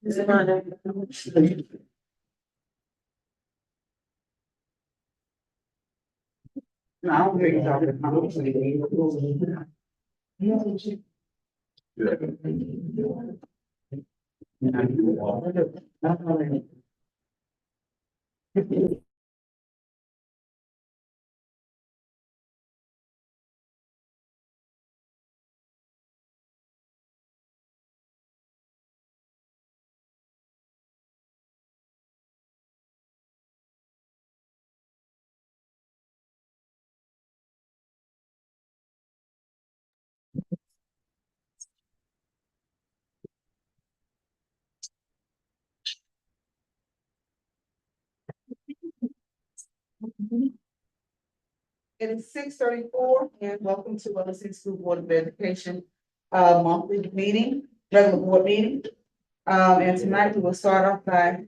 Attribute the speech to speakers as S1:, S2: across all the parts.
S1: No, I don't hear you talking. It is 6:34 and welcome to Willow City School Board of Education monthly meeting, regular board meeting. And tonight we will start off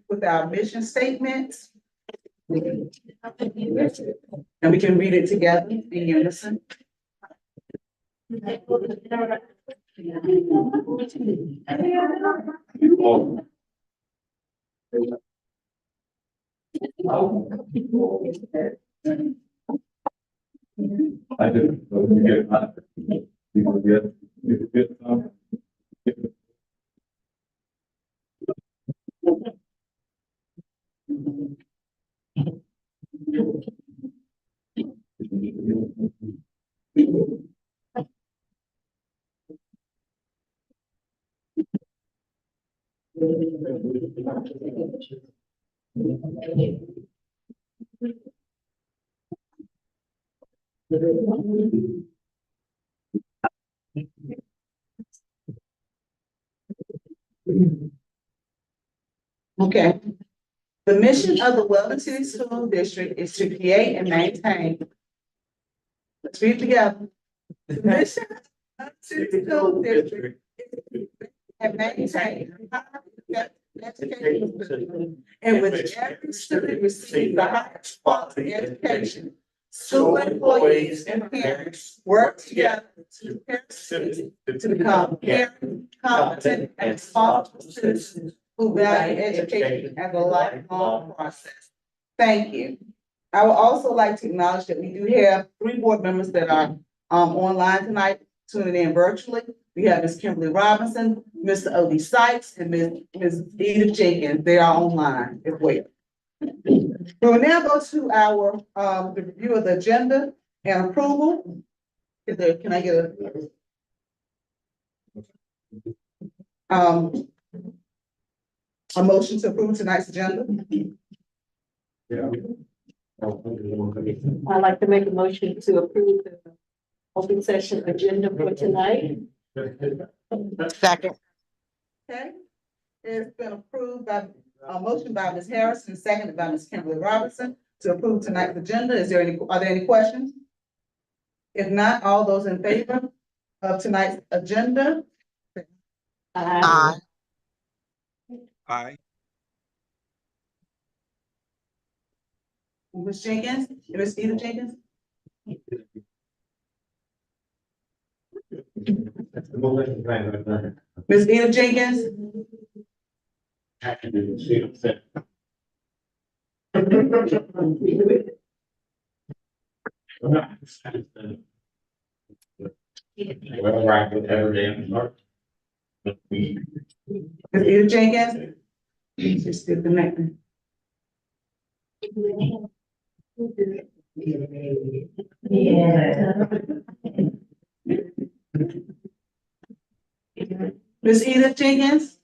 S1: with our mission statement. And we can read it together in unison.
S2: I didn't.
S1: Okay. The mission of the Weldon City School District is to create and maintain. Let's read it together. The mission of the City School District is to and maintain education system in which every student receives the highest quality education. School employees and parents work together to prepare students to become caring, competent, and responsible citizens who value education as a lifelong process. Thank you. I would also like to acknowledge that we do have 3 board members that are online tonight, tuning in virtually. We have Ms. Kimberly Robinson, Mr. Odie Sykes, and Ms. Edith Jenkins. They are online as well. We will now go to our the review of the agenda and approval. Can I get a motion to approve tonight's agenda?
S2: Yeah.
S3: I'd like to make a motion to approve the open session agenda for tonight.
S1: Second. Okay, it's been approved by a motion by Ms. Harrison, seconded by Ms. Kimberly Robinson to approve tonight's agenda. Are there any questions? If not, all those in favor of tonight's agenda?
S3: Aye.
S4: Aye.
S1: Ms. Jenkins, Ms. Edith Jenkins? Ms. Edith Jenkins?
S2: Well, right, with every day.
S1: Ms. Edith Jenkins? Just disconnected. Ms. Edith Jenkins?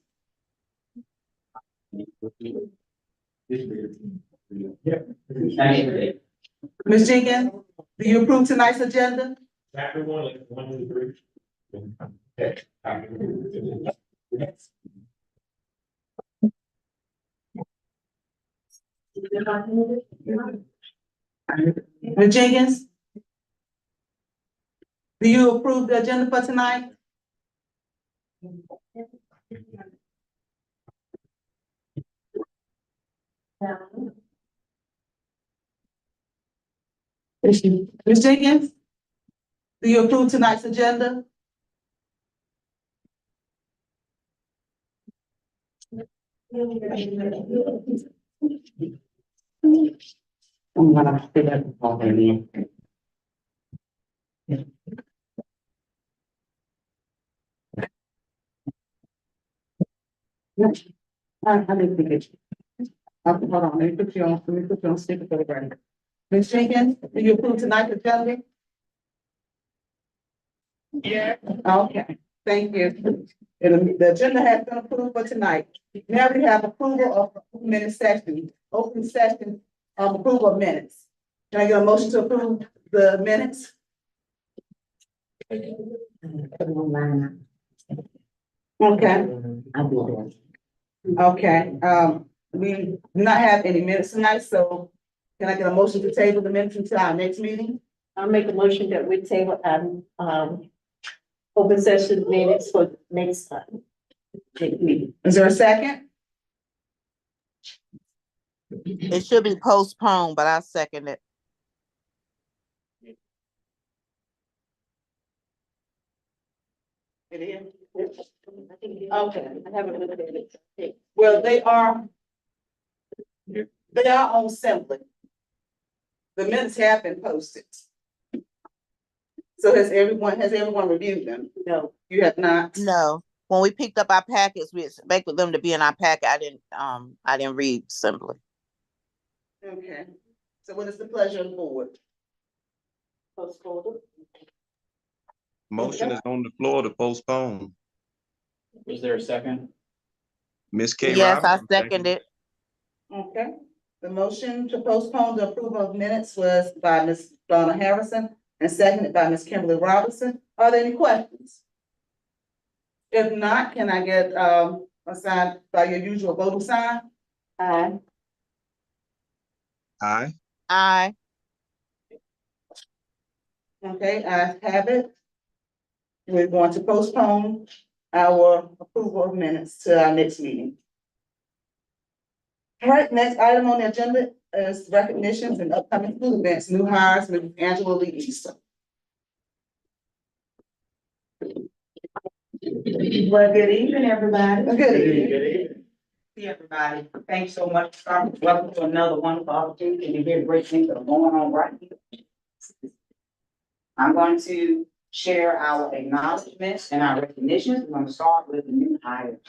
S1: Ms. Jenkins, do you approve tonight's agenda?
S2: Chapter 1, like 1, 2, 3. Okay.
S1: Ms. Jenkins? Do you approve the agenda for tonight? Ms. Jenkins? Do you approve tonight's agenda? I'm gonna figure it out in. I didn't think it. Hold on, let me put you on speaker for the record. Ms. Jenkins, do you approve tonight's agenda? Yeah. Okay, thank you. And the agenda has been approved for tonight. Now we have approval of minute session, open session, approval of minutes. Can I get a motion to approve the minutes? Okay. Okay, we do not have any minutes tonight, so can I get a motion to table the minutes until our next meeting?
S3: I'll make a motion that we table, open session minutes for next time. Next meeting.
S1: Is there a second?
S5: It should be postponed, but I second it.
S1: It is.
S3: Okay, I haven't looked at it.
S1: Well, they are on Assembly. The minutes have been posted. So has everyone reviewed them?
S3: No,
S1: You have not?
S5: No, when we picked up our packets, we expected them to be in our packet. I didn't read simply.
S1: Okay, so what is the pleasure of the board?
S3: postpone.
S4: Motion is on the floor to postpone.
S2: Is there a second?
S4: Ms. K.
S5: Yes, I
S4: Robinson,
S5: second it.
S1: Okay, the motion to postpone the approval of minutes was by Ms. Donna Harrison and seconded by Ms. Kimberly Robinson. Are there any questions? If not, can I get, a sign by your usual voting sign? Aye.
S4: Aye.
S5: Aye.
S1: Okay, I have it. We're going to postpone our approval of minutes to our next meeting. All right, next item on the agenda is recognitions and upcoming school events, new hires, Ms. Angela Lee Easter.
S6: Well, good evening, everybody.
S1: Good evening.
S6: See everybody. Thanks so much. Welcome to another wonderful opportunity to hear great things that are going on right here. I'm going to share our acknowledgements and our recognitions. We're going to start with the new hires.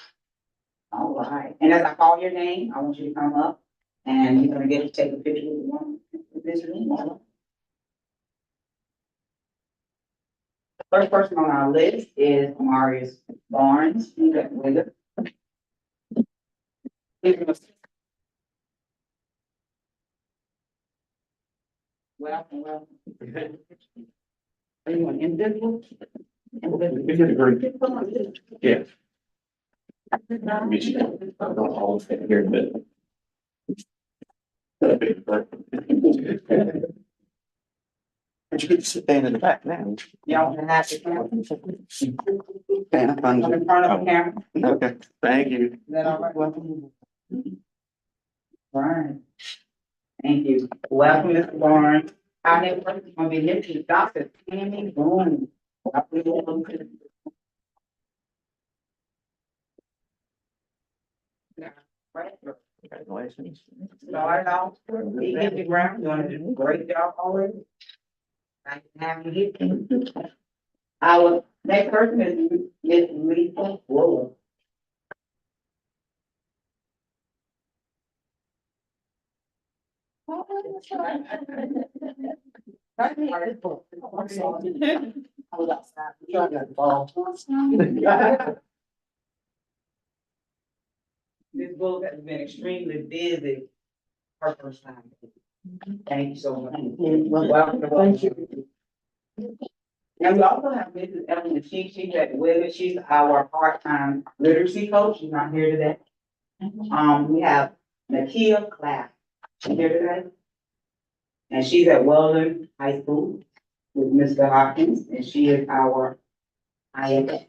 S6: All right. And as I call your name, I want you to come up and you're going to get to take a picture with one. This room. First person on our list is Marius Barnes. He's at Wither. Welcome, welcome.
S1: Are you an individual?
S2: Yeah. I don't hold it here, but.
S7: But you get to sit down in the back now.
S6: Y'all can have the camera.
S7: Okay, I'm fine.
S6: On the front of the camera.
S7: Okay, thank you.
S6: Is that all right? Welcome. Right. Thank you. Welcome, Mr. Barnes. Our next person is gonna be Mrs. Dr. Tammy Boone. Right.
S7: Congratulations.
S6: Start off, he hit the ground, doing a great job already. Nice to have you here. Our next person is Miss Lisa Fuller. This book has been extremely busy. Her first time. Thank you so much. Welcome. Thank you. And we also have Mrs. Ellen Sheets, she's at Withers, she's our part-time literacy coach, she's not here today. We have Nakia Clapp, she's here today. And she's at Weldon High School with Mr. Hopkins, and she is our IFS.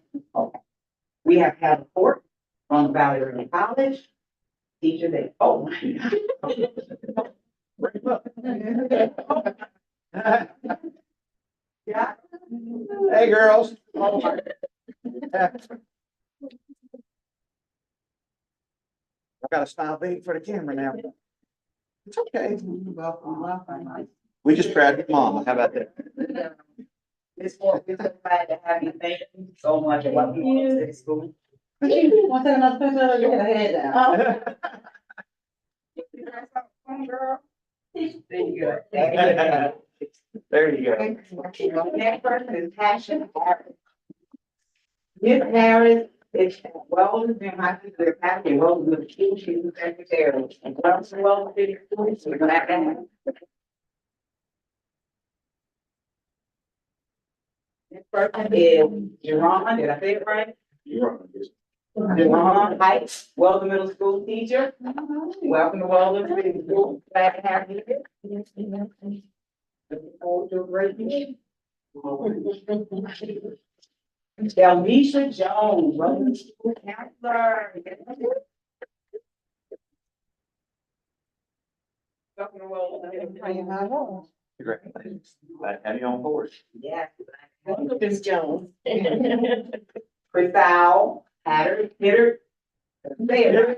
S6: We have Heather Fort from Valley River College, teacher there. Oh my. Yeah.
S7: Hey, girls. I gotta smile big for the camera now. It's okay. We just cried with mama. How about that?
S6: Ms. Ford, we're so glad to have you. Thank you so much and welcome to the school.
S1: Want to take another picture? Get her head down.
S6: Girl. There you go. There
S7: There you go.
S6: you go. Next person is Passion Harris. Ms. Harris is well within my sister, Passion, well with the school, she's the secretary. And well within the school, so we're glad to have her. This person is Jerron, did I say it right? Jerron Heights, Weldon Middle School teacher. Welcome to Weldon Middle School. Glad to have you here. Looking forward to a great meeting. Delmisha Jones, Weldon School counselor. Welcome to Weldon Middle.
S7: Congratulations. Glad to have you on board.
S6: Yes.
S3: Ms. Jones.
S6: Crystal, Hitter. There.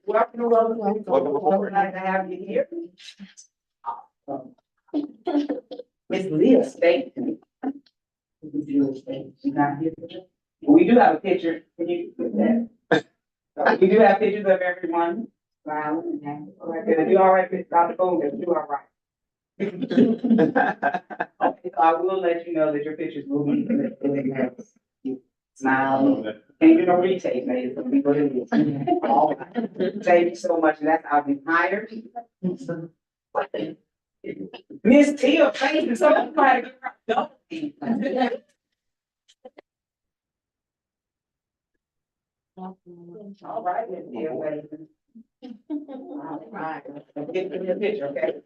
S6: Welcome to Weldon.
S7: Welcome aboard.
S6: Glad to have you here. Awesome. Miss Leah Staten. She's not here. We do have a picture. Can you put that? We do have pictures of everyone. Wow. All right, you all right, Miss Dr. Bowman? You all right? Okay, so I will let you know that your pictures will be in the smile. And you know, retake, maybe some people didn't. All right. Thank you so much. That's I've been hired. Miss Tia, thank you so much. All right, Miss Tia, wait. All right, get me a picture, okay?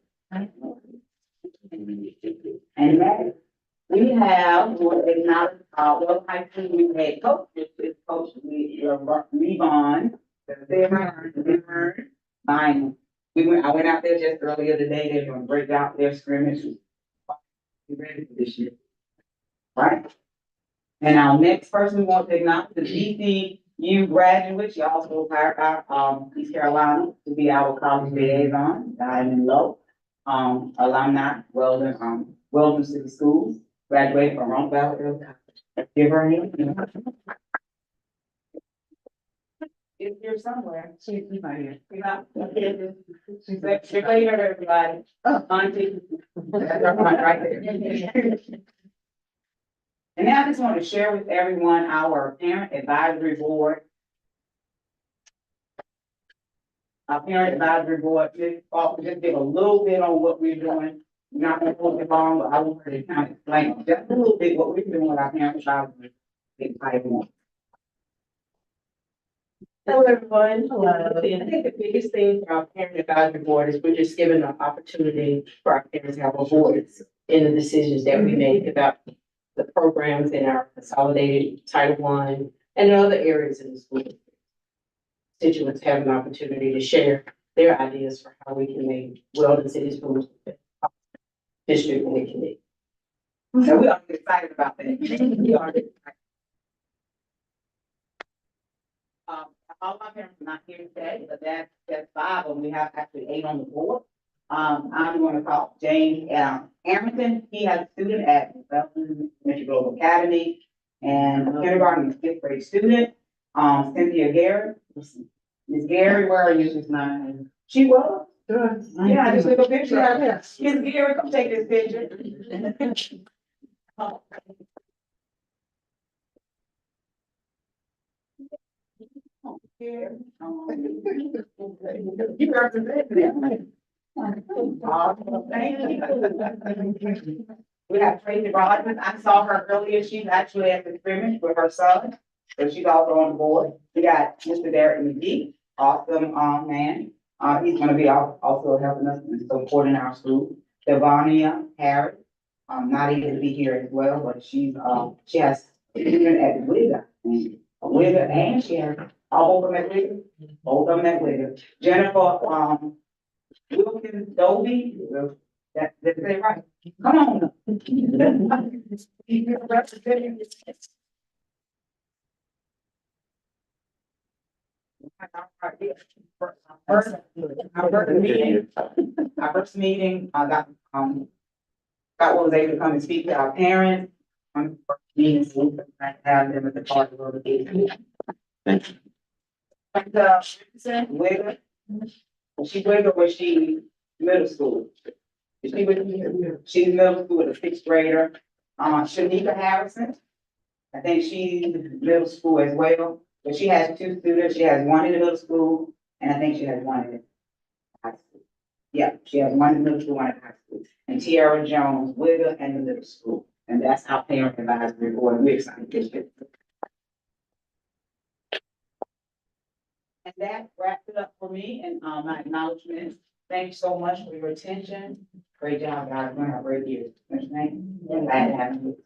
S6: And that, we have, what they now, well, high school, we had coach, this is Coach Levon. Fine. I went out there just earlier today, they're gonna break out their scrimmage. Be ready for this year. Right? And our next person we want to acknowledge is ECU graduate, she also hired out, East Carolina to be our college liaison, Diamond Lowe. Alumni, Weldon City Schools, graduated from Rock Valley Early College. Give her a hand. It's here somewhere. She's not here. She's not. She's like, she's like, everybody. Auntie. That's her front right there. And now I just want to share with everyone our parent advisory board. Our parent advisory board, just give a little bit on what we're doing. Not gonna hold it long, but I want to kind of explain just a little bit what we're doing with our parent advisory. Board.
S3: Hello, everyone. Hello. I think the biggest thing for our parent advisory board is we're just giving an opportunity for our parents to have a voice in the decisions that we make about the programs in our consolidated Title I and in other areas in the school. Constituents have an opportunity to share their ideas for how we can make Weldon City Schools district and the community.
S6: So we are excited about that. We are excited. All my parents are not here today, but that's 5 of them. We have actually 8 on the board. I'm going to call James Harrington. He has a student at Metro Global Academy and a kindergarten and 5th grade student. Cynthia Gary. Miss Gary, where are you? She's not. She was. Yeah, I just took a picture of her. Miss Gary, come take this picture. You represent them. Thank you. We have Tracy Rogers. I saw her earlier. She's actually at the scrimmage with her son. So she's also on the board. We got Mr. Derek McGee, awesome man. He's gonna be also helping us and supporting our school. Devania Harris, not able to be here as well, but she has student at Wigger. Wigger, and she has all of them at Wigger. Both of them at Wigger. Jennifer, Wilkins Dobie, that's it right. Come on. Our first meeting, Scott was able to come and speak to our parents. Meetings, I have them at the park a little bit.
S7: Thank you.
S6: Wigger, she Wigger was she middle school? She's middle school, a sixth grader. Shanika Harrison. I think she's middle school as well, but she has two students. She has one in the middle school, and I think she has one in the high school. Yeah, she has one in the middle school, one in high school. And Tiara Jones, Wigger, and the middle school. And that's our parent advisory board. We're excited. And that wraps it up for me and my acknowledgements. Thank you so much for your attention. Great job, guys. We're gonna have a great year. Glad to have you.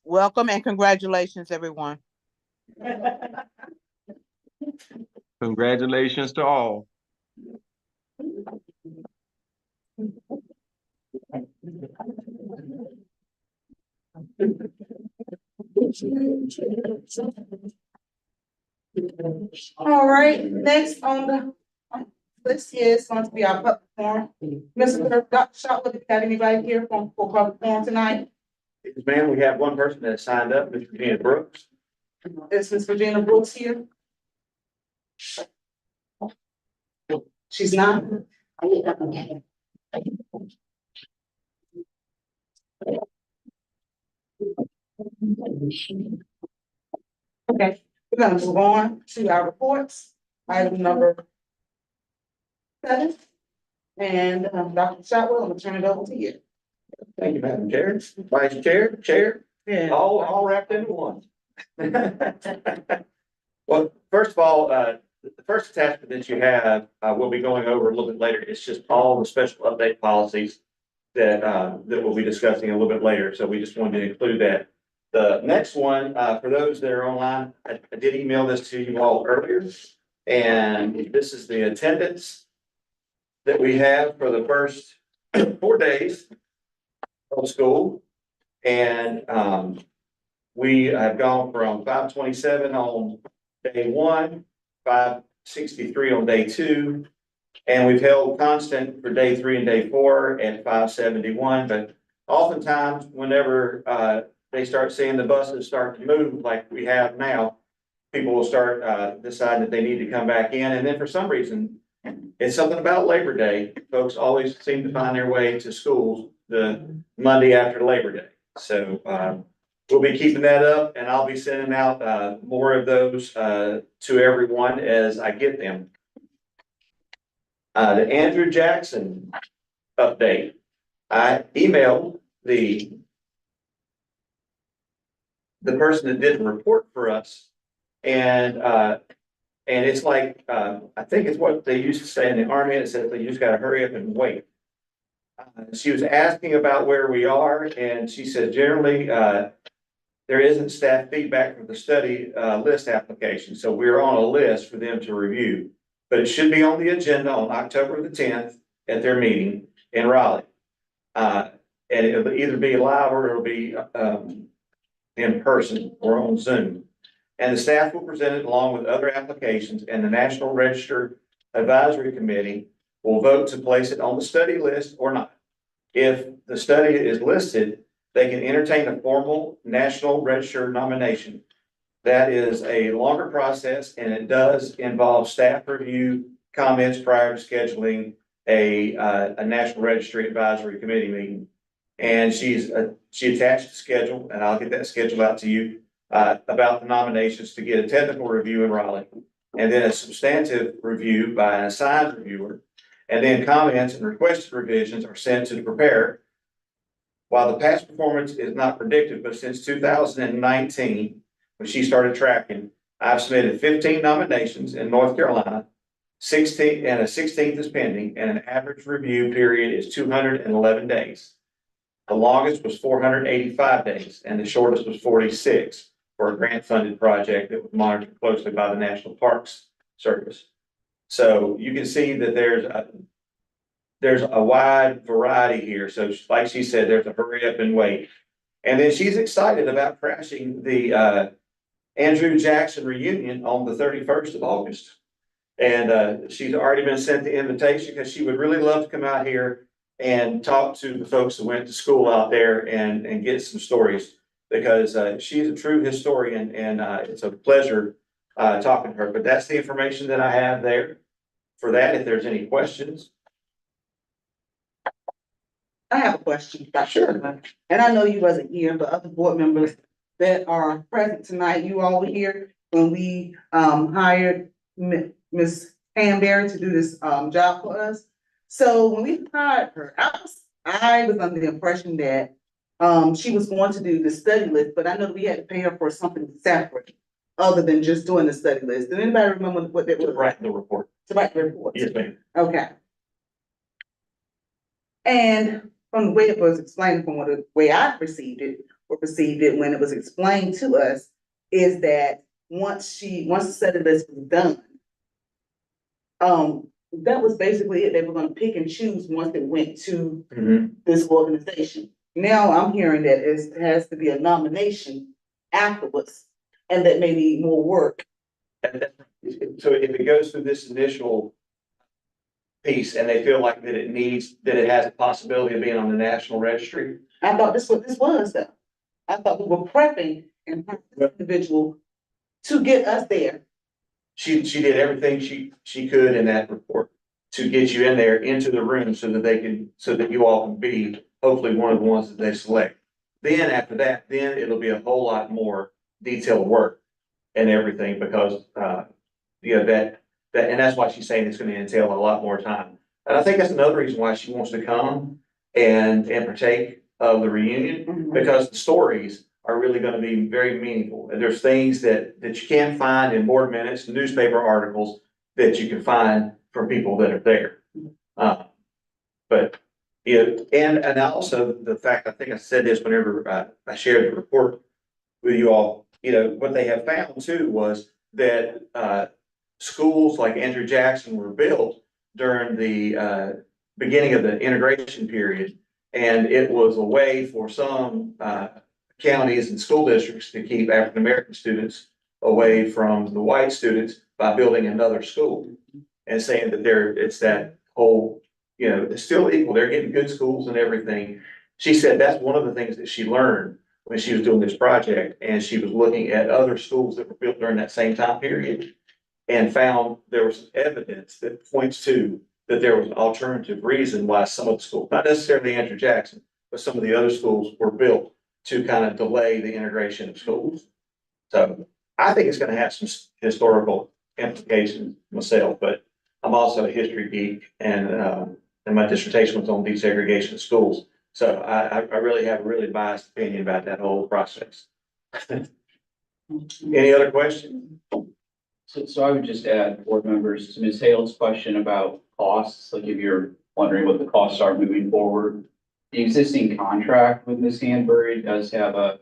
S5: Welcome and congratulations, everyone.
S4: Congratulations to all.
S1: All right, next on the list here is going to be our public forum. Mr. Dr. Shotwood, have you got anybody here for public forum tonight?
S7: Yes, ma'am, we have one person that signed up, Ms. Virginia Brooks.
S1: Is Ms. Virginia Brooks here? She's not? Okay, we're gonna move on to our reports, item number 7. And, Dr. Shotwell, I'm gonna turn it over to you.
S7: Thank you, Madam Chair, Vice Chair, Chair, all wrapped into one. Well, first of all, the first attachment that you have, we'll be going over a little bit later. It's just all the special update policies that we'll be discussing a little bit later. So we just wanted to include that. The next one, for those that are online, I did email this to you all earlier. And this is the attendance that we have for the first 4 days of school. And we have gone from 527 on day 1, 563 on day 2. And we've held constant for day 3 and day 4 at 571. But oftentimes, whenever they start seeing the buses start to move like we have now, people will start deciding that they need to come back in. And then for some reason, it's something about Labor Day. Folks always seem to find their way to schools the Monday after Labor Day. So we'll be keeping that up, and I'll be sending out more of those to everyone as I get them. The Andrew Jackson update. I emailed the person that did the report for us, and it's like, I think it's what they used to say in the Army. It says that you just gotta hurry up and wait. She was asking about where we are, and she said generally, there isn't staff feedback for the study list application, so we're on a list for them to review. But it should be on the agenda on October the 10th at their meeting in Raleigh. And it'll either be live or it'll be in person or on Zoom. And the staff will present it along with other applications, and the National Register Advisory Committee will vote to place it on the study list or not. If the study is listed, they can entertain a formal National Register nomination. That is a longer process, and it does involve staff review comments prior to scheduling a National Registry Advisory Committee meeting. And she attached the schedule, and I'll get that schedule out to you about the nominations to get a technical review in Raleigh, and then a substantive review by an assigned reviewer, and then comments and requested revisions are sent to the preparer. While the past performance is not predictive, but since 2019, when she started tracking, I've submitted 15 nominations in North Carolina, 16 and a 16th is pending, and an average review period is 211 days. The longest was 485 days, and the shortest was 46 for a grant-funded project that was monitored closely by the National Parks Service. So you can see that there's a wide variety here. So like she said, there's a hurry up and wait. And then she's excited about crashing the Andrew Jackson reunion on the 31st of August. And she's already been sent the invitation because she would really love to come out here and talk to the folks that went to school out there and get some stories. Because she's a true historian and it's a pleasure talking to her. But that's the information that I have there for that, if there's any questions.
S1: I have a question.
S7: Sure.
S1: And I know you wasn't here, but other board members that are present tonight, you all were here when we hired Ms. Pam Berry to do this job for us. So when we hired her, I was under the impression that she was going to do the study list, but I know we had to pay her for something separate other than just doing the study list. Did anybody remember what that
S7: To
S1: was?
S7: write the report.
S1: To write the report.
S7: Yes, ma'am.
S1: Okay. And from the way it was explained, from what the way I perceived it, or perceived it when it was explained to us, is that once the study list was done, that was basically it. They were gonna pick and choose once it went to this organization. Now I'm hearing that it has to be a nomination afterwards, and that may need more work.
S7: So if it goes through this initial piece and they feel like that it has a possibility of being on the national registry.
S1: I thought this what this was though. I thought we were prepping and the individual to get us there.
S7: She did everything she could in that report to get you in there into the room so that you all can be hopefully one of the ones that they select. Then after that, then it'll be a whole lot more detailed work and everything because, and that's why she's saying it's gonna entail a lot more time. And I think that's another reason why she wants to come and partake of the reunion, because the stories are really gonna be very meaningful. And there's things that you can't find in board minutes, newspaper articles that you can find from people that are there. And also the fact, I think I said this whenever I shared the report with you all, what they have found too was that schools like Andrew Jackson were built during the beginning of the integration period. And it was a way for some counties and school districts to keep African-American students away from the white students by building another school and saying that it's that whole, it's still equal. They're getting good schools and everything. She said that's one of the things that she learned when she was doing this project, and she was looking at other schools that were built during that same time period and found there was evidence that points to that there was an alternative reason why some of the schools, not necessarily Andrew Jackson, but some of the other schools were built to kind of delay the integration of schools. So I think it's going to have some historical implications myself, but I'm also a history geek and my dissertation was on desegregation of schools. So I really have a really biased opinion about that whole process. Any other questions?
S8: So I would just add, board members, to Ms. Hale's question about costs, like if you're wondering what the costs are moving forward. The existing contract with Ms. Hanbury does have a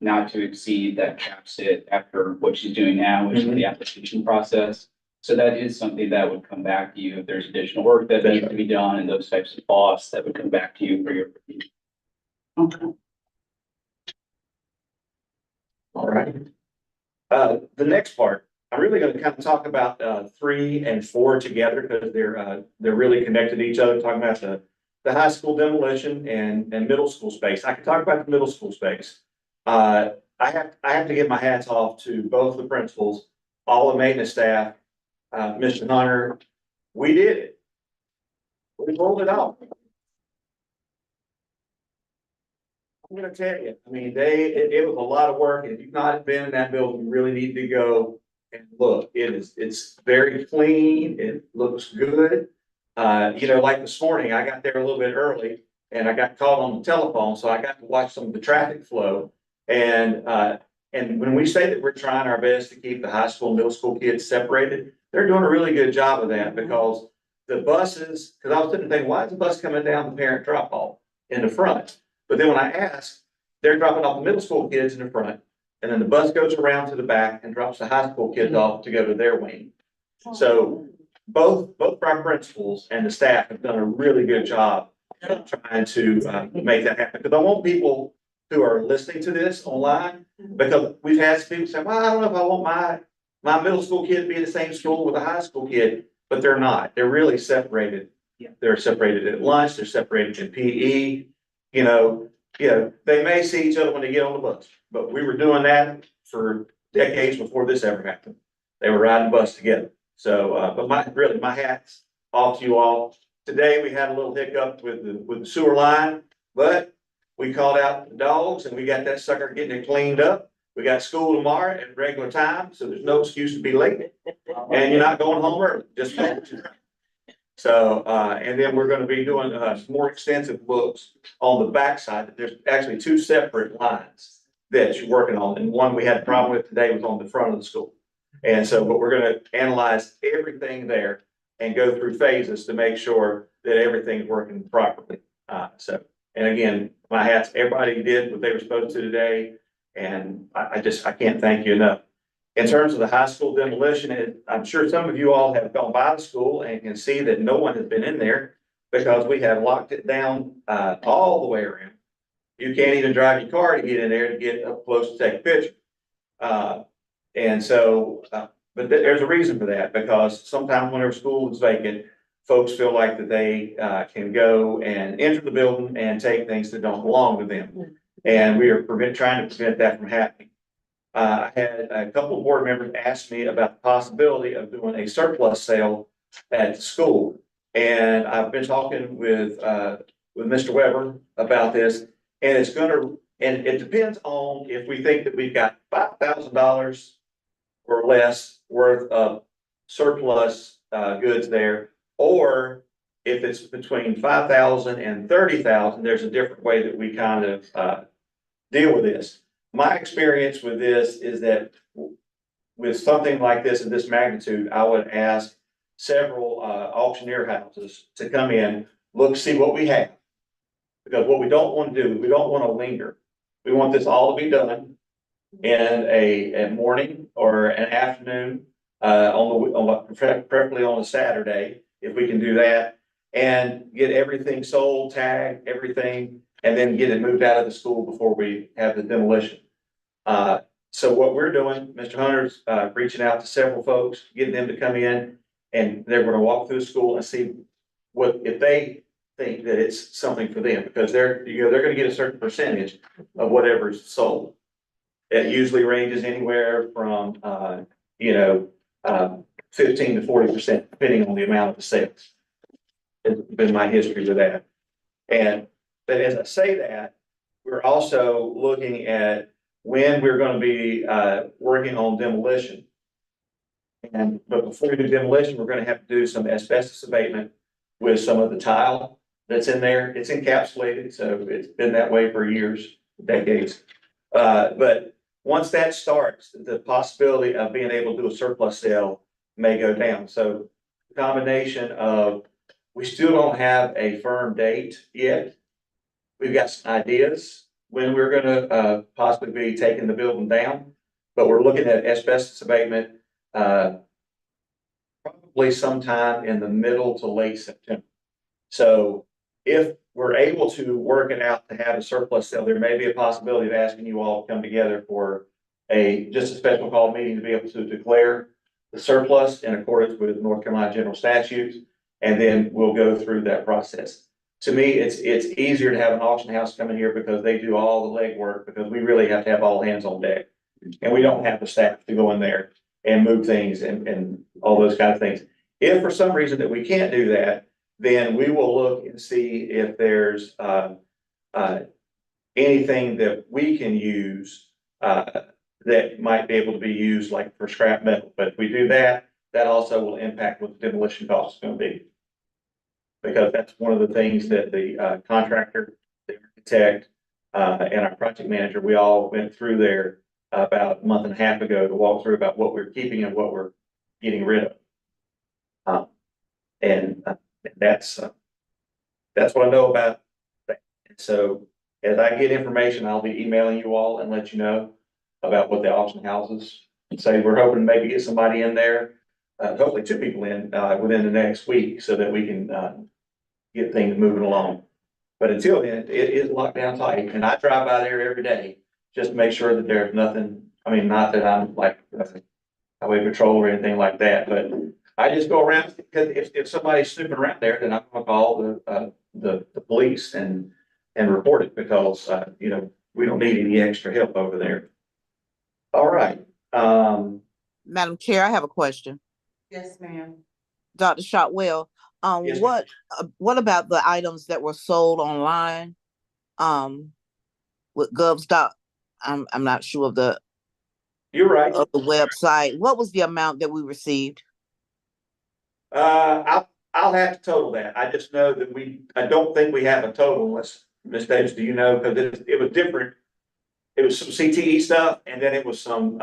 S8: not to exceed that caps it after what she's doing now, which is the application process. So that is something that would come back to you if there's additional work that needs to be done and those types of costs that would come back to you for your review.
S1: Okay.
S7: All right. The next part, I'm really going to kind of talk about 3 and 4 together because they're really connected to each other, talking about the high school demolition and middle school space. I can talk about the middle school space. I have to give my hats off to both the principals, all the maintenance staff, Mr. Hunter. We did it. We pulled it off. I'm gonna tell you, I mean, it was a lot of work. If you've not been in that building, you really need to go and look. It's very clean. It looks good. Like this morning, I got there a little bit early and I got called on the telephone, so I got to watch some of the traffic flow. And when we say that we're trying our best to keep the high school and middle school kids separated, they're doing a really good job of that because the buses, because I was sitting thinking, why is the bus coming down the parent drop off in the front? But then when I asked, they're dropping off the middle school kids in the front, and then the bus goes around to the back and drops the high school kids off to go to their wing. So both our principals and the staff have done a really good job of trying to make that happen. Because I want people who are listening to this online, because we've had some people say, well, I don't know if I want my middle school kid to be in the same school with a high school kid, but they're not. They're really separated. They're separated at lunch, they're separated in PE, they may see each other when they get on the bus, but we were doing that for decades before this ever happened. They were riding the bus together. So, but my hat's off to you all. Today, we had a little hiccup with the sewer line, but we called out the dogs and we got that sucker getting it cleaned up. We got school tomorrow at regular time, so there's no excuse to be late. And you're not going home early, just. So, and then we're gonna be doing, some more extensive looks on the backside. There's actually two separate lines that you're working on, and one we had a problem with today was on the front of the school. And so, but we're gonna analyze everything there and go through phases to make sure that everything's working properly. And again, my hats, everybody did what they were supposed to today, and I can't thank you enough. In terms of the high school demolition, I'm sure some of you all have gone by the school and can see that no one has been in there because we have locked it down, all the way around. You can't even drive your car to get in there to get up close to take a picture. But there's a reason for that, because sometimes whenever school is vacant, folks feel like that they, can go and enter the building and take things that don't belong to them. And we are trying to prevent that from happening. I had a couple of board members ask me about the possibility of doing a surplus sale at the school. And I've been talking with Mr. Weber about this, and and it depends on if we think that we've got $5,000 or less worth of surplus goods there, or if it's between 5,000 and 30,000, there's a different way that we kind of deal with this. My experience with this is that with something like this of this magnitude, I would ask several auctioneer houses to come in, look, see what we have. Because what we don't want to do, we don't want to linger. We want this all to be done in a morning or an afternoon, preferably on a Saturday, if we can do that, and get everything sold, tagged, everything, and then get it moved out of the school before we have the demolition. So what we're doing, Mr. Hunter's reaching out to several folks, getting them to come in, and they're gonna walk through the school and see if they think that it's something for them, because they're gonna get a certain percentage of whatever's sold. It usually ranges anywhere from 15 to 40%, depending on the amount of the sales. It's been my history with that. But as I say that, we're also looking at when we're gonna be working on demolition. But before we do demolition, we're gonna have to do some asbestos abatement with some of the tile that's in there. It's encapsulated, so it's been that way for years, decades. But once that starts, the possibility of being able to do a surplus sale may go down. So the combination of, we still don't have a firm date yet. We've got some ideas when we're gonna possibly be taking the building down, but we're looking at asbestos abatement probably sometime in the middle to late September. So if we're able to work it out to have a surplus sale, there may be a possibility of asking you all to come together for just a special call meeting to be able to declare the surplus in accordance with North Carolina general statutes, and then we'll go through that process. To me, it's easier to have an auction house come in here because they do all the legwork, because we really have to have all hands on deck. And we don't have the staff to go in there and move things and all those kind of things. If for some reason that we can't do that, then we will look and see if there's anything that we can use that might be able to be used like for scrap metal. But if we do that, that also will impact what the demolition cost is going to be. Because that's one of the things that the contractor, the architect, and our project manager, we all went through there about a month and a half ago to walk through about what we're keeping and what we're getting rid of. And that's what I know about that. So as I get information, I'll be emailing you all and let you know about what the auction houses say. We're hoping to maybe get somebody in there, hopefully 2 people in within the next week, so that we can get things moving along. But until then, it is locked down tight, and I drive by there every day just to make sure that there's nothing, I mean, not that I'm like highway patrol or anything like that, but I just go around, because if somebody's snooping around there, then I'm gonna call the police and report it, because, you know, we don't need any extra help over there. All right,
S5: Madam Chair, I have a question.
S1: Yes, ma'am.
S5: Dr. Shotwell,
S7: Yes, ma'am.
S5: what about the items that were sold online? With GovStop, I'm not sure of the
S7: You're right.
S5: website. What was the amount that we received?
S7: I'll have to total that. I just know that I don't think we have a total unless, Ms. Davis, do you know? Because it was different. It was some CTE stuff, and then it was some,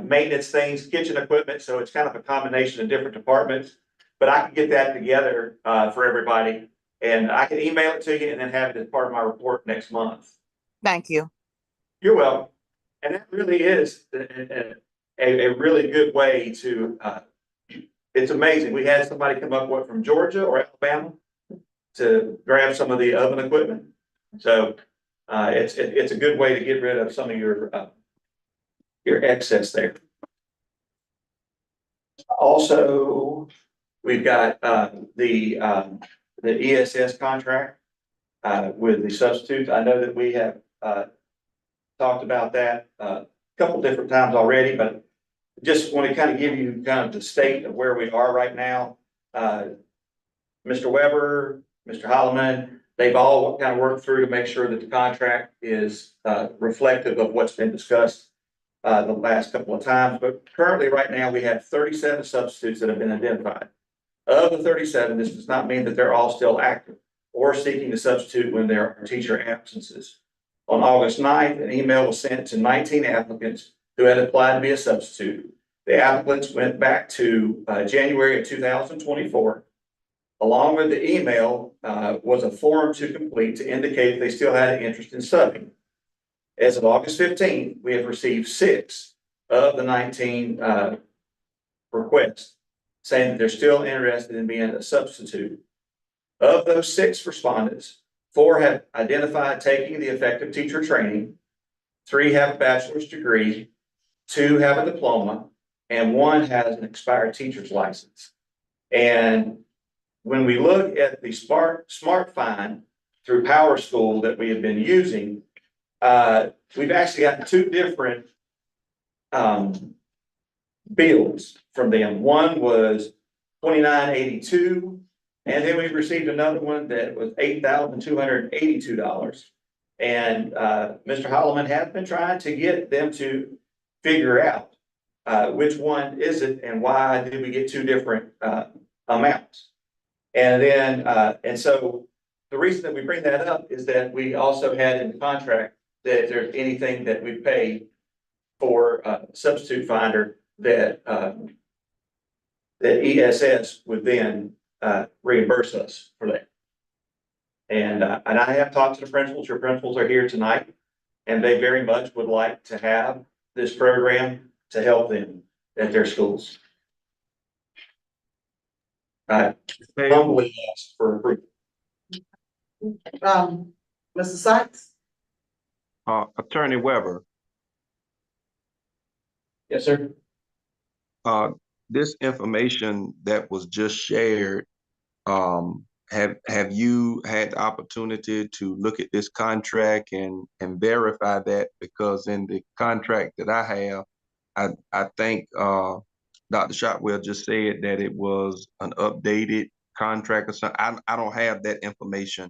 S7: maintenance things, kitchen equipment, so it's kind of a combination of different departments. But I can get that together, for everybody, and I can email it to you and then have it as part of my report next month.
S5: Thank you.
S7: You're welcome. And that really is a really good way to, it's amazing. We had somebody come up with from Georgia or Alabama to grab some of the oven equipment. So, it's a good way to get rid of some of your excess there. Also, we've got, the ESS contract, with the substitutes. I know that we have, talked about that a couple different times already, but just want to kind of give you kind of the state of where we are right now. Mr. Weber, Mr. Holloman, they've all kind of worked through to make sure that the contract is reflective of what's been discussed the last couple of times. But currently, right now, we have 37 substitutes that have been identified. Of the 37, this does not mean that they're all still active or seeking to substitute when there are teacher absences. On August 9th, an email was sent to 19 applicants who had applied to be a substitute. The applicants went back to January of 2024. Along with the email was a form to complete to indicate if they still had an interest in subbing. As of August 15th, we have received 6 of the 19 requests saying that they're still interested in being a substitute. Of those 6 respondents, 4 have identified taking the effective teacher training, 3 have a bachelor's degree, 2 have a diploma, and 1 has an expired teacher's license. And when we look at the Smart Find through Power School that we have been using, we've actually got 2 different bills from them. One was $29.82. And then we received another one that was $8,282. And Mr. Holloman has been trying to get them to figure out which one is it and why did we get 2 different amounts. And then and so the reason that we bring that up is that we also had in the contract that if there's anything that we pay for substitute finder that that ESS would then reimburse us for that. And I have talked to the principals. Your principals are here tonight, and they very much would like to have this program to help them at their schools. I humbly ask for approval.
S1: Mr. Sykes?
S4: Attorney Weber,
S8: Yes, sir.
S4: this information that was just shared, have you had the opportunity to look at this contract and verify that? Because in the contract that I have, I think Dr. Shotwell just said that it was an updated contract or something. I don't have that information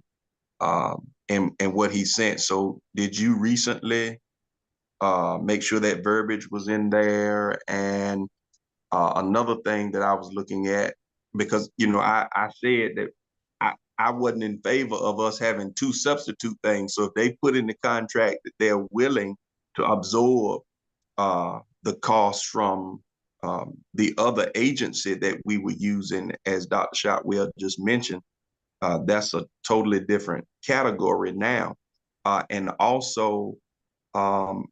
S4: in what he sent. So did you recently make sure that verbiage was in there? And another thing that I was looking at, because, you know, I said that I wasn't in favor of us having 2 substitute things. So if they put in the contract that they're willing to absorb the cost from the other agency that we were using, as Dr. Shotwell just mentioned, that's a totally different category now. And also,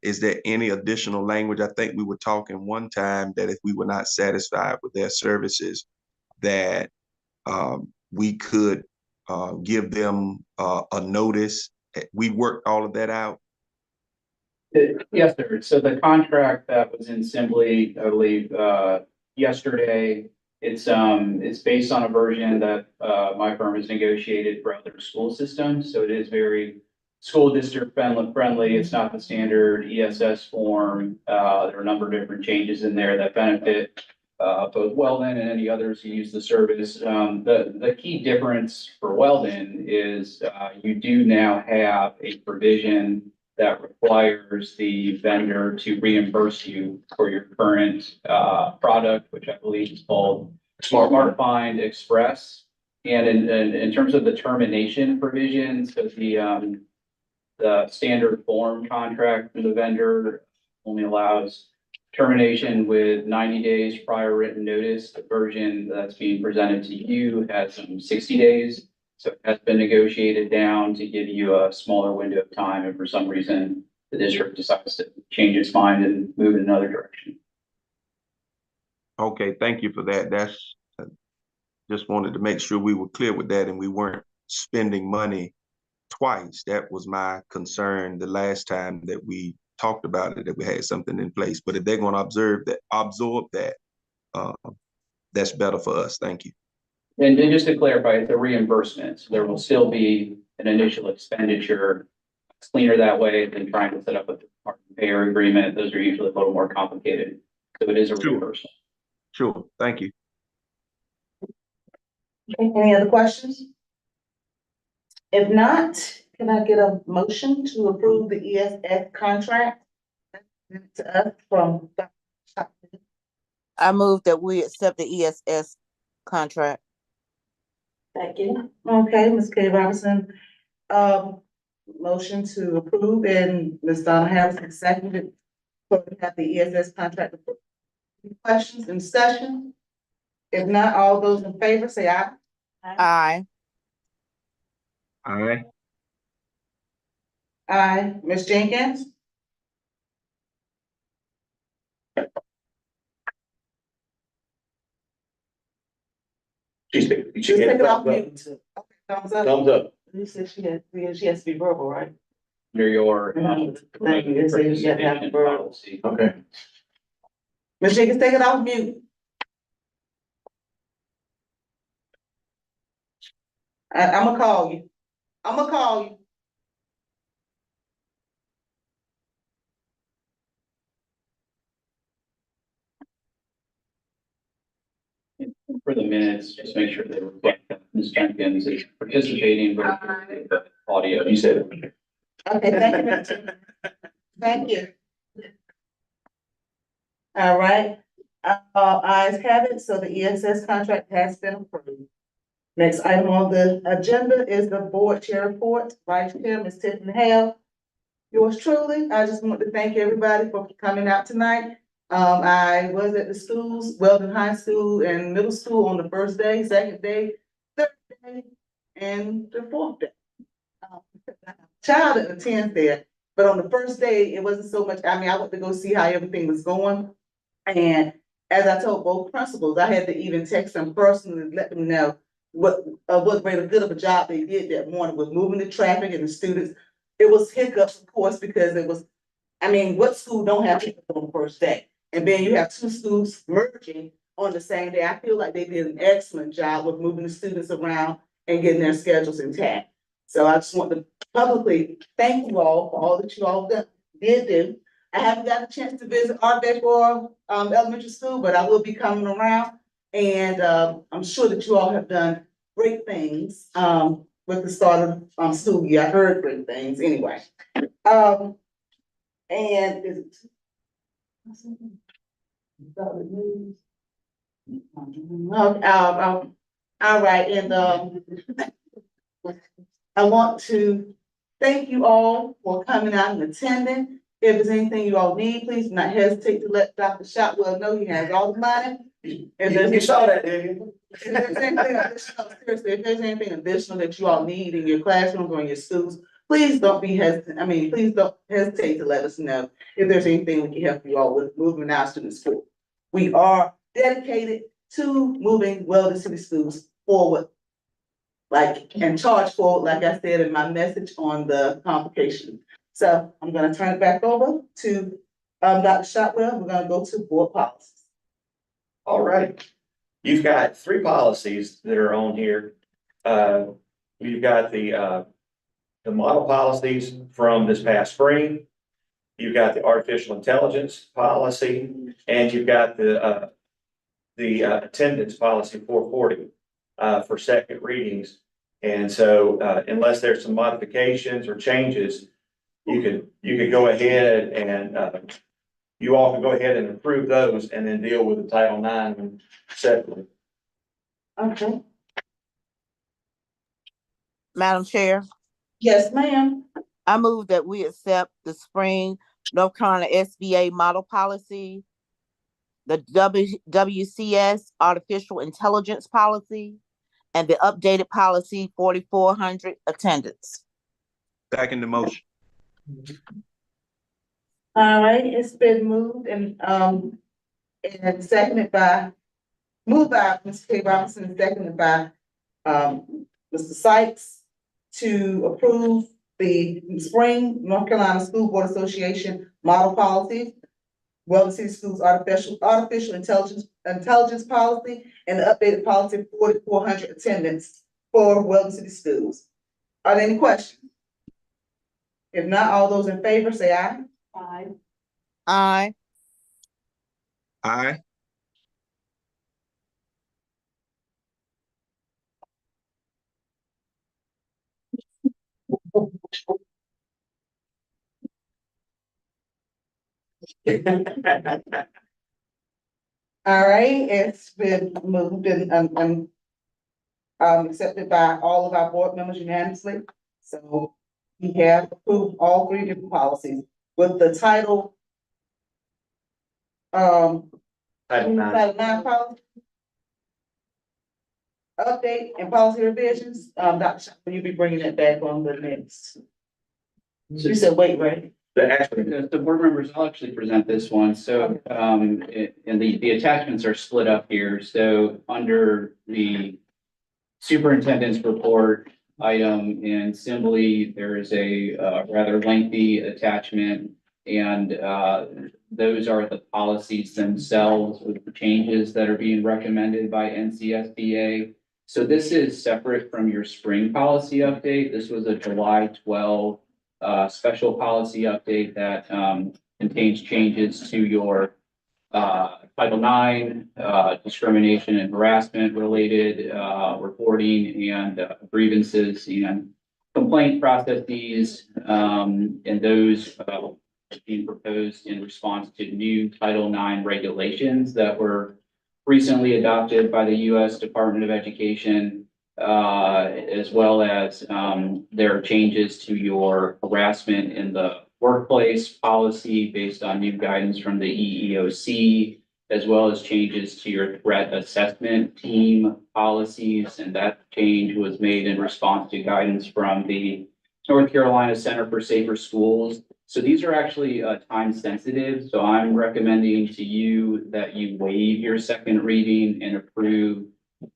S4: is there any additional language? I think we were talking one time that if we were not satisfied with their services, that we could give them, a notice? We worked all of that out?
S8: Yes, sir. So the contract that was in Simply, I believe, yesterday, it's based on a version that, my firm has negotiated for other school systems. So it is very school district friendly. It's not the standard ESS form. There are a number of different changes in there that benefit, both Weldon and any others who use the service. The key difference for Weldon is, you do now have a provision that requires the vendor to reimburse you for your current product, which I believe is called Smart Find Express. And in terms of the termination provisions, so the standard form contract for the vendor only allows termination with 90 days prior written notice. The version that's being presented to you has 60 days. So it has been negotiated down to give you a smaller window of time, if for some reason the district decides to change its mind and move in another direction.
S4: Okay, thank you for that. That's, just wanted to make sure we were clear with that and we weren't spending money twice. That was my concern the last time that we talked about it, that we had something in place. But if they're gonna absorb that, that's better for us. Thank you.
S8: And just to clarify, it's a reimbursement. So there will still be an initial expenditure. It's cleaner that way than trying to set up a payer agreement. Those are usually a little more complicated. So it is a
S4: Sure.
S8: reimbursement.
S4: Sure, thank you.
S1: Okay, any other questions? If not, can I get a motion to approve the ESS contract to us from?
S5: I move that we accept the ESS contract.
S1: Second. Okay, Ms. K. Robinson, motion to approve, and Ms. Donna Harrison seconded. So we have the ESS contract. Any questions in session? If not, all those in favor say aye.
S5: Aye.
S4: Aye.
S1: Aye. Ms. Jenkins?
S7: She's,
S1: Just
S7: she
S1: take
S7: had
S1: it off
S7: thumbs up.
S1: mute. Okay, thumbs up.
S7: Thumbs up.
S1: You said she has to be verbal, right?
S8: Under your.
S1: Thank you. It says you have to have
S8: participation
S1: verbal.
S8: policy.
S7: Okay.
S1: Ms. Jenkins, take it off mute. I'm gonna call you. I'm gonna call you.
S8: For the minutes, just make sure they reflect that Ms. Jenkins is participating, but audio.
S7: You said it.
S1: Okay, thank you. Ms. Jenkins. Thank you. All right, ayes have it, so the ESS contract has been approved. Next item on the agenda is the board chair report. Vice Chair, Ms. Tiffany Hale. Yours truly, I just want to thank everybody for coming out tonight. I was at the schools, Weldon High School and Middle School on the first day, second day, third day, and the fourth day. Child attends there, but on the first day, it wasn't so much, I mean, I went to go see how everything was going. And as I told both principals, I had to even text them personally, to let them know what great good of a job they did that morning with moving the traffic and the students. It was hiccups, of course, because it was, I mean, what school don't have hiccups on the first day? And then you have two schools merging on the same day. I feel like they did an excellent job with moving the students around and getting their schedules intact. So I just want to publicly thank you all for all that you all did do. I haven't got a chance to visit Art Baseball Elementary School, but I will be coming around. And I'm sure that you all have done great things with the start of school year. I heard great things anyway. And is it? All right, and I want to thank you all for coming out and attending. If there's anything you all need, please do not hesitate to let Dr. Shotwell know he has all the money. If there's
S7: You saw that, didn't you?
S1: if there's anything additional, seriously, if there's anything additional that you all need in your classrooms or in your schools, please don't be hesitant. I mean, please don't hesitate to let us know if there's anything we can help you all with moving our students forward. We are dedicated to moving Weldon City Schools forward like, and charge for, like I said in my message on the convocation. So I'm gonna turn it back over to, Dr. Shotwell. We're gonna go to board policies.
S7: All right. You've got three policies that are on here. You've got the model policies from this past spring. You've got the artificial intelligence policy, and you've got the attendance policy 440 for second readings. And so, unless there's some modifications or changes, you could go ahead and you all can go ahead and approve those and then deal with the Title IX separately.
S1: Okay.
S5: Madam Chair,
S1: Yes, ma'am.
S5: I move that we accept the spring North Carolina SBA model policy, the WCS artificial intelligence policy, and the updated policy 4400 attendance.
S4: Second the motion.
S1: All right, it's been moved and seconded by, moved by Mr. K. Robinson, and seconded by, Mr. Sykes to approve the spring North Carolina School Board Association model policies, Weldon City Schools artificial intelligence policy, and the updated policy 4400 attendance for Weldon City Schools. Are there any questions? If not, all those in favor say aye. Aye.
S5: Aye.
S4: Aye.
S1: All right, it's been moved and accepted by all of our board members unanimously. So we have approved all three different policies with the title.
S7: Title IX.
S1: Title IX policy. Update and policy revisions, Dr. Shaw, will you be bringing it back on the next? You said wait, right?
S7: Actually,
S8: The board members, I'll actually present this one. So, and the attachments are split up here. So under the superintendent's report item in Assembly, there is a rather lengthy attachment. And those are the policies themselves with the changes that are being recommended by NCSBA. So this is separate from your spring policy update. This was a July 12 special policy update that contains changes to your Title IX, discrimination and harassment related reporting and grievances and complaint processes. And those being proposed in response to new Title IX regulations that were recently adopted by the U.S. Department of Education, as well as there are changes to your harassment in the workplace policy based on new guidance from the EEOC, as well as changes to your threat assessment team policies. And that change was made in response to guidance from the North Carolina Center for Safer Schools. So these are actually time sensitive. So I'm recommending to you that you waive your second reading and approve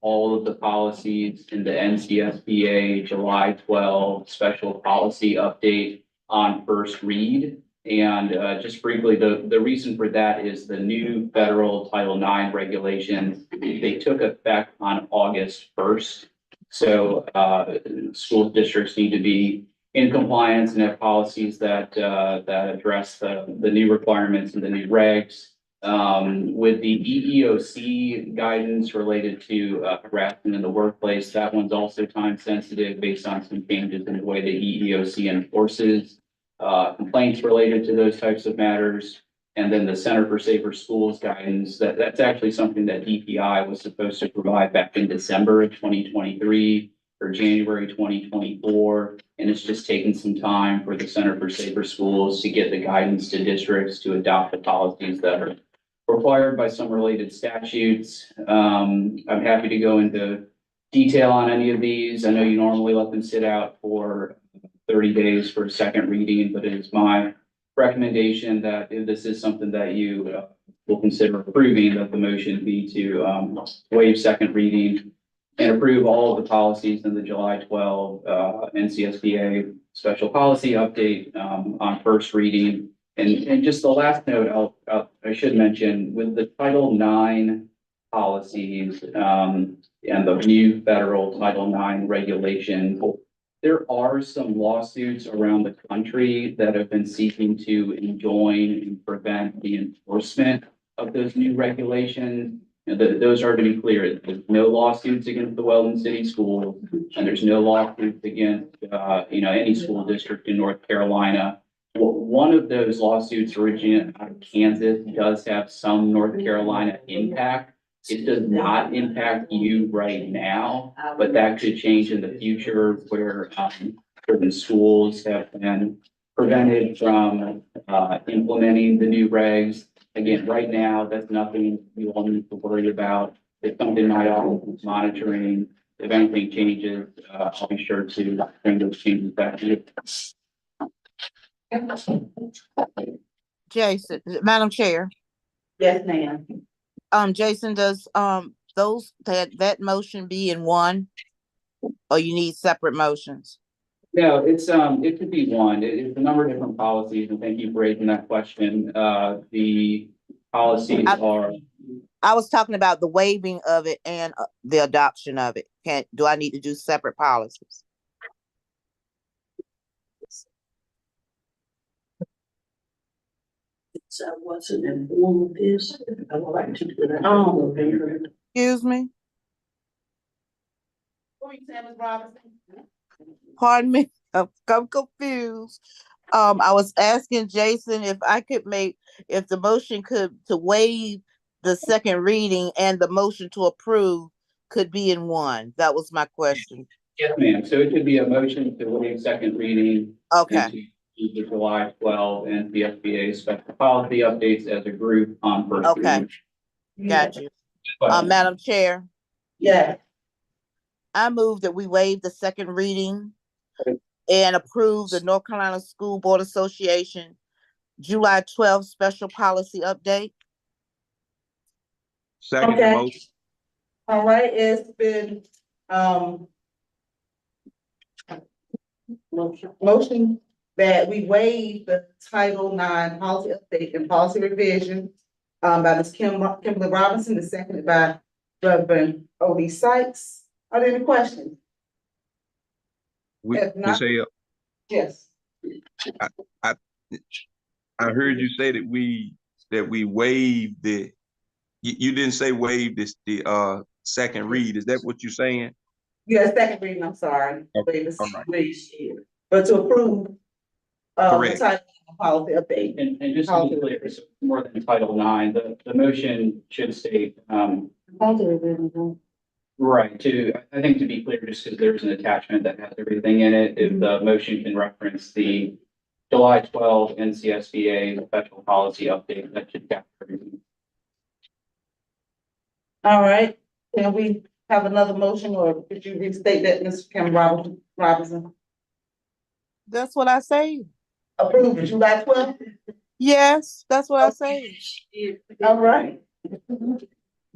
S8: all of the policies in the NCSBA July 12 special policy update on first read. And just briefly, the reason for that is the new federal Title IX regulations, they took effect on August 1st. So school districts need to be in compliance and have policies that address the new requirements and the new regs. With the EEOC guidance related to harassment in the workplace, that one's also time sensitive based on some changes in the way the EEOC enforces complaints related to those types of matters. And then the Center for Safer Schools guidance, that's actually something that DPI was supposed to provide back in December of 2023 or January 2024. And it's just taken some time for the Center for Safer Schools to get the guidance to districts to adopt the policies that are required by some related statutes. I'm happy to go into detail on any of these. I know you normally let them sit out for 30 days for a second reading, but it is my recommendation that if this is something that you will consider approving, that the motion be to waive second reading and approve all of the policies in the July 12 NCSBA special policy update on first reading. And just the last note I should mention, with the Title IX policies and the new federal Title IX regulation, there are some lawsuits around the country that have been seeking to enjoin and prevent the enforcement of those new regulations. And those are, to be clear, there's no lawsuits against the Weldon City Schools, and there's no lawsuits against, any school district in North Carolina. Well, one of those lawsuits originating out of Kansas does have some North Carolina impact. It does not impact you right now, but that could change in the future where certain schools have been prevented from implementing the new regs. Again, right now, that's nothing you all need to worry about. It's something my office is monitoring. If anything changes, I'll be sure to bring those changes back to you.
S5: Jason, Madam Chair,
S3: Yes, ma'am.
S5: Jason, does, that motion be in one? Or you need separate motions?
S8: No, it could be one. It's a number of different policies, and thank you for raising that question. The policies are,
S5: I was talking about the waiving of it and the adoption of it. Do I need to do separate policies?
S6: So I wasn't informed of this. I would like to do that.
S5: Excuse me?
S1: What were you saying, Ms. Robinson?
S5: Pardon me, I'm confused. I was asking Jason if if the motion to waive the second reading and the motion to approve could be in one. That was my question.
S8: yes, ma'am. So it could be a motion to waive second reading.
S5: Okay,
S8: And to use the July 12 and the SBA special policy updates as a group on first
S5: Okay.
S8: reading.
S5: got you.
S8: But
S5: Madam Chair,
S1: Yeah.
S5: I move that we waive the second reading and approve the North Carolina School Board Association July 12th special policy update.
S4: Second
S1: Okay.
S4: motion.
S1: All right, it's been, motion that we waive the Title IX policy update and policy revision by Ms. Kimberly Robinson, and seconded by Reverend Odie Sykes. Are there any questions? If not-
S4: Ms. Hale,
S1: Yes.
S4: I heard you say that we waive you didn't say waive the second read. Is that what you're saying?
S1: Yeah, second reading, I'm sorry.
S4: Okay,
S1: Wait, this-
S4: all right.
S1: wait, but to approve the
S4: Correct.
S1: Title IX policy update.
S8: and just to be clear, it's more than Title IX. The motion should state, right, I think to be clear, just because there's an attachment that has everything in it, if the motion can reference the July 12 NCSBA special policy update, that should capture everything.
S1: All right, can we have another motion, or could you restate that, Ms. Kim Robinson?
S5: That's what I say.
S1: Approve the July 12th?
S5: Yes, that's what I say.
S1: All right.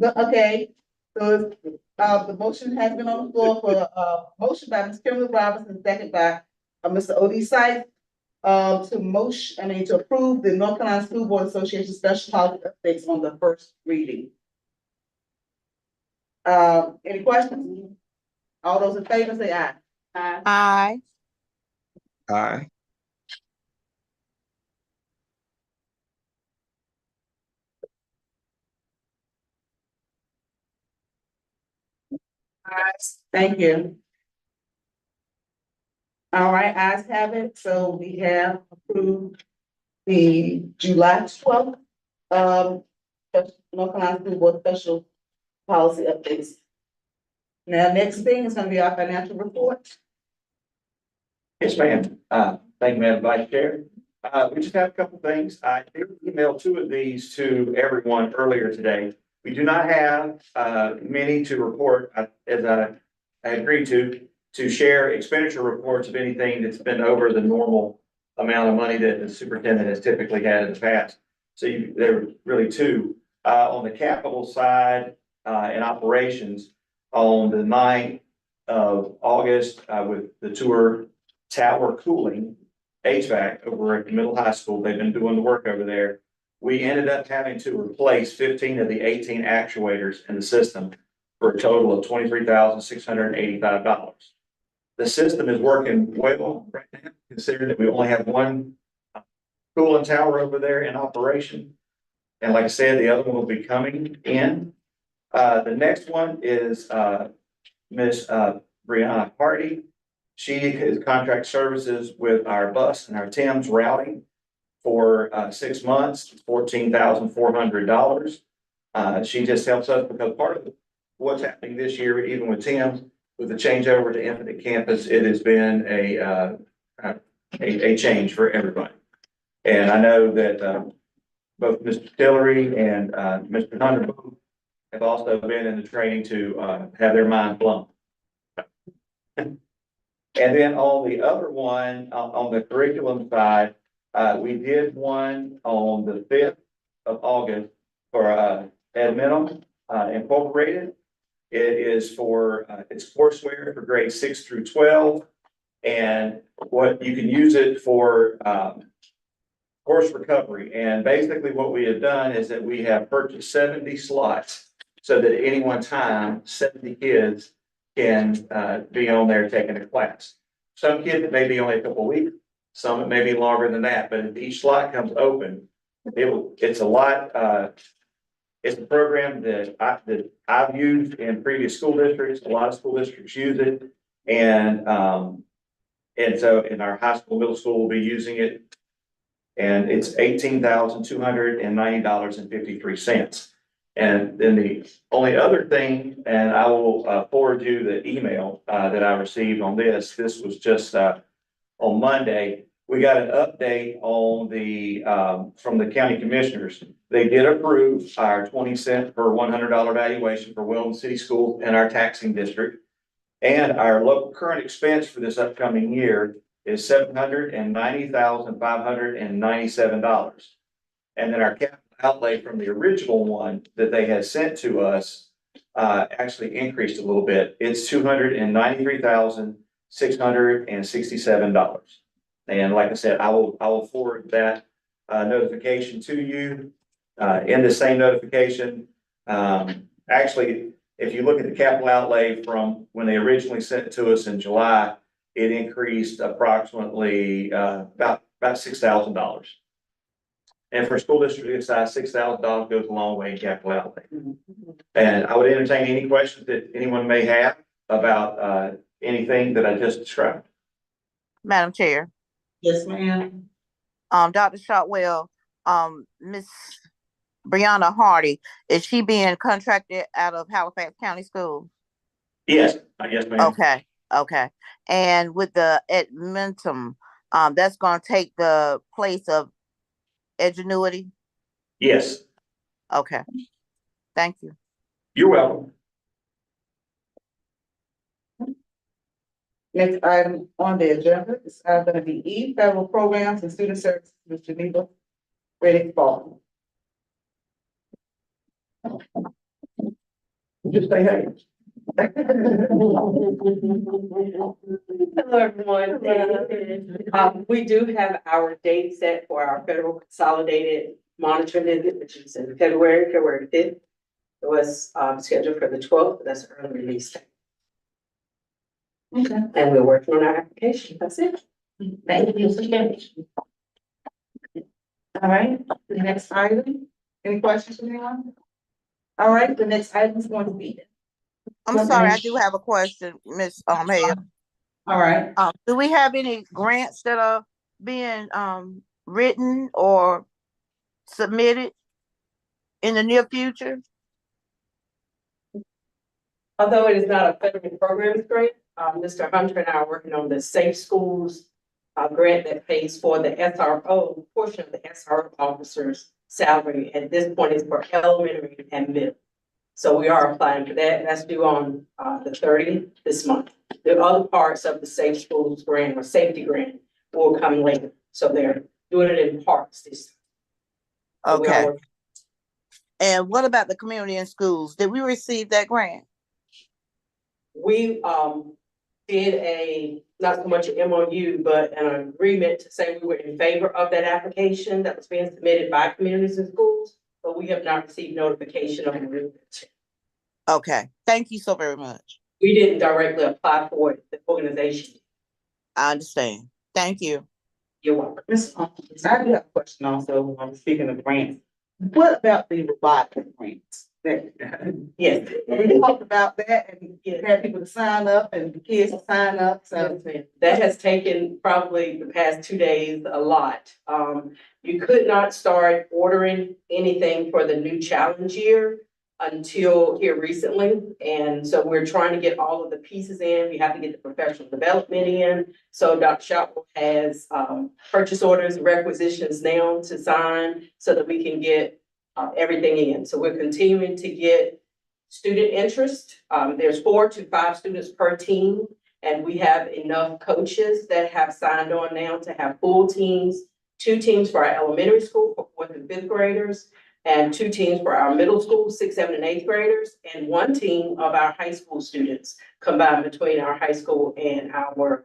S1: Okay, so, the motion has been on the floor for, motion by Ms. Kimberly Robinson, second by, Mr. Odie Sykes, to approve the North Carolina School Board Association special policy updates on the first reading. Any questions? All those in favor say aye.
S5: Aye.
S4: Aye.
S1: Thank you. All right, ayes have it, so we have approved the July 12th, North Carolina School Board special policy updates. Now, next thing is gonna be our financial report.
S7: Yes, ma'am. Thank you, Madam Vice Chair. We just have a couple things. I did email two of these to everyone earlier today. We do not have, many to report, as I agreed to share expenditure reports of anything that's been over the normal amount of money that the superintendent has typically had in the past. So there are really two. On the capital side, and operations, on the 9th of August, with the tour tower cooling HVAC over at the middle high school. They've been doing the work over there. We ended up having to replace 15 of the 18 actuators in the system for a total of $23,685. The system is working well right now, considering that we only have one cooling tower over there in operation. And like I said, the other one will be coming in. The next one is Miss Brianna Hardy. She is contract services with our bus and our Thames routing for 6 months, $14,400. She just helps us because part of what's happening this year, even with Thames, with the changeover to Infinite Campus, it has been a change for everybody. And I know that both Mr. Tillery and Mr. Hunter have also been in the training to have their mind blown. And then on the other one, on the curriculum side, we did one on the 5th of August for Edmentum Incorporated. It is for, it's courseware for grades 6 through 12. And what you can use it for course recovery. And basically what we have done is that we have purchased 70 slots so that at any one time, 70 kids can be on there taking a class. Some kids, it may be only a couple of weeks, some it may be longer than that, but if each slot comes open, it's a lot, it's a program that I've used in previous school districts. A lot of school districts use it. And so in our high school, middle school, we'll be using it. And it's $18,290.53. And then the only other thing, and I will forward you the email that I received on this. This was just on Monday. We got an update on the from the county commissioners. They did approve our 20 cent per $100 valuation for Weldon City Schools in our taxing district. And our local current expense for this upcoming year is $790,597. And then our capital outlay from the original one that they had sent to us actually increased a little bit. It's $293,667. And like I said, I will forward that notification to you. In the same notification, actually, if you look at the capital outlay from when they originally sent it to us in July, it increased approximately about $6,000. And for a school district this size, $6,000 goes a long way in capital outlay. And I would entertain any questions that anyone may have about anything that I just described.
S5: Madam Chair,
S1: Yes, ma'am.
S5: Dr. Shotwell, Miss Brianna Hardy, is she being contracted out of Halifax County Schools?
S7: Yes, yes, ma'am.
S5: Okay. And with the Edmentum, that's gonna take the place of Edgenuity?
S7: Yes,
S5: Okay. Thank you.
S7: you're welcome.
S1: Next item on the agenda is gonna be E, federal programs and student services, Ms. Geneva Reddick Ball.
S7: Just say hey.
S3: Hello, everyone. We do have our date set for our federal consolidated monitoring visit, which is in February 5th. It was scheduled for the 12th. That's an early release day.
S1: Okay.
S3: And we're working on our application. That's it.
S1: Thank you. All right, the next item, any questions from anyone? All right, the next item is going to be.
S5: I'm sorry, I do have a question, Miss Hale.
S1: All right,
S5: Do we have any grants that are being written or submitted in the near future?
S3: Although it is not a federal programs grant, Mr. Hunter and I are working on the Safe Schools grant that pays for the SRO portion of the SRO officer's salary. At this point, is for elementary and middle. So we are applying for that. That's due on the 30th this month. The other parts of the Safe Schools grant or safety grant will come later. So they're doing it in parts this time. So we are
S5: Okay.
S3: working.
S5: And what about the community and schools? Did we receive that grant?
S3: we, did not so much an MOU, but an agreement to say we were in favor of that application that was being submitted by communities and schools, but we have not received notification of the agreement.
S5: Okay, thank you so very much.
S3: We didn't directly apply for it, the organization.
S5: I understand. Thank you.
S3: You're welcome.
S1: Ms. I do have a question also, speaking of grants. What about the robotic grants?
S3: Yes.
S1: We talked about that and
S3: Yes.
S1: had people to sign up and the kids to sign up, so.
S3: Yes, ma'am. That has taken probably the past 2 days a lot. You could not start ordering anything for the new challenge year until here recently. And so we're trying to get all of the pieces in. We have to get the professional development in. So Dr. Shopwell has purchase orders, requisitions now to sign so that we can get everything in. So we're continuing to get student interest. There's 4 to 5 students per team. And we have enough coaches that have signed on now to have full teams, 2 teams for our elementary school for 4th and 5th graders, and 2 teams for our middle school, 6th, 7th, and 8th graders, and 1 team of our high school students combined between our high school and our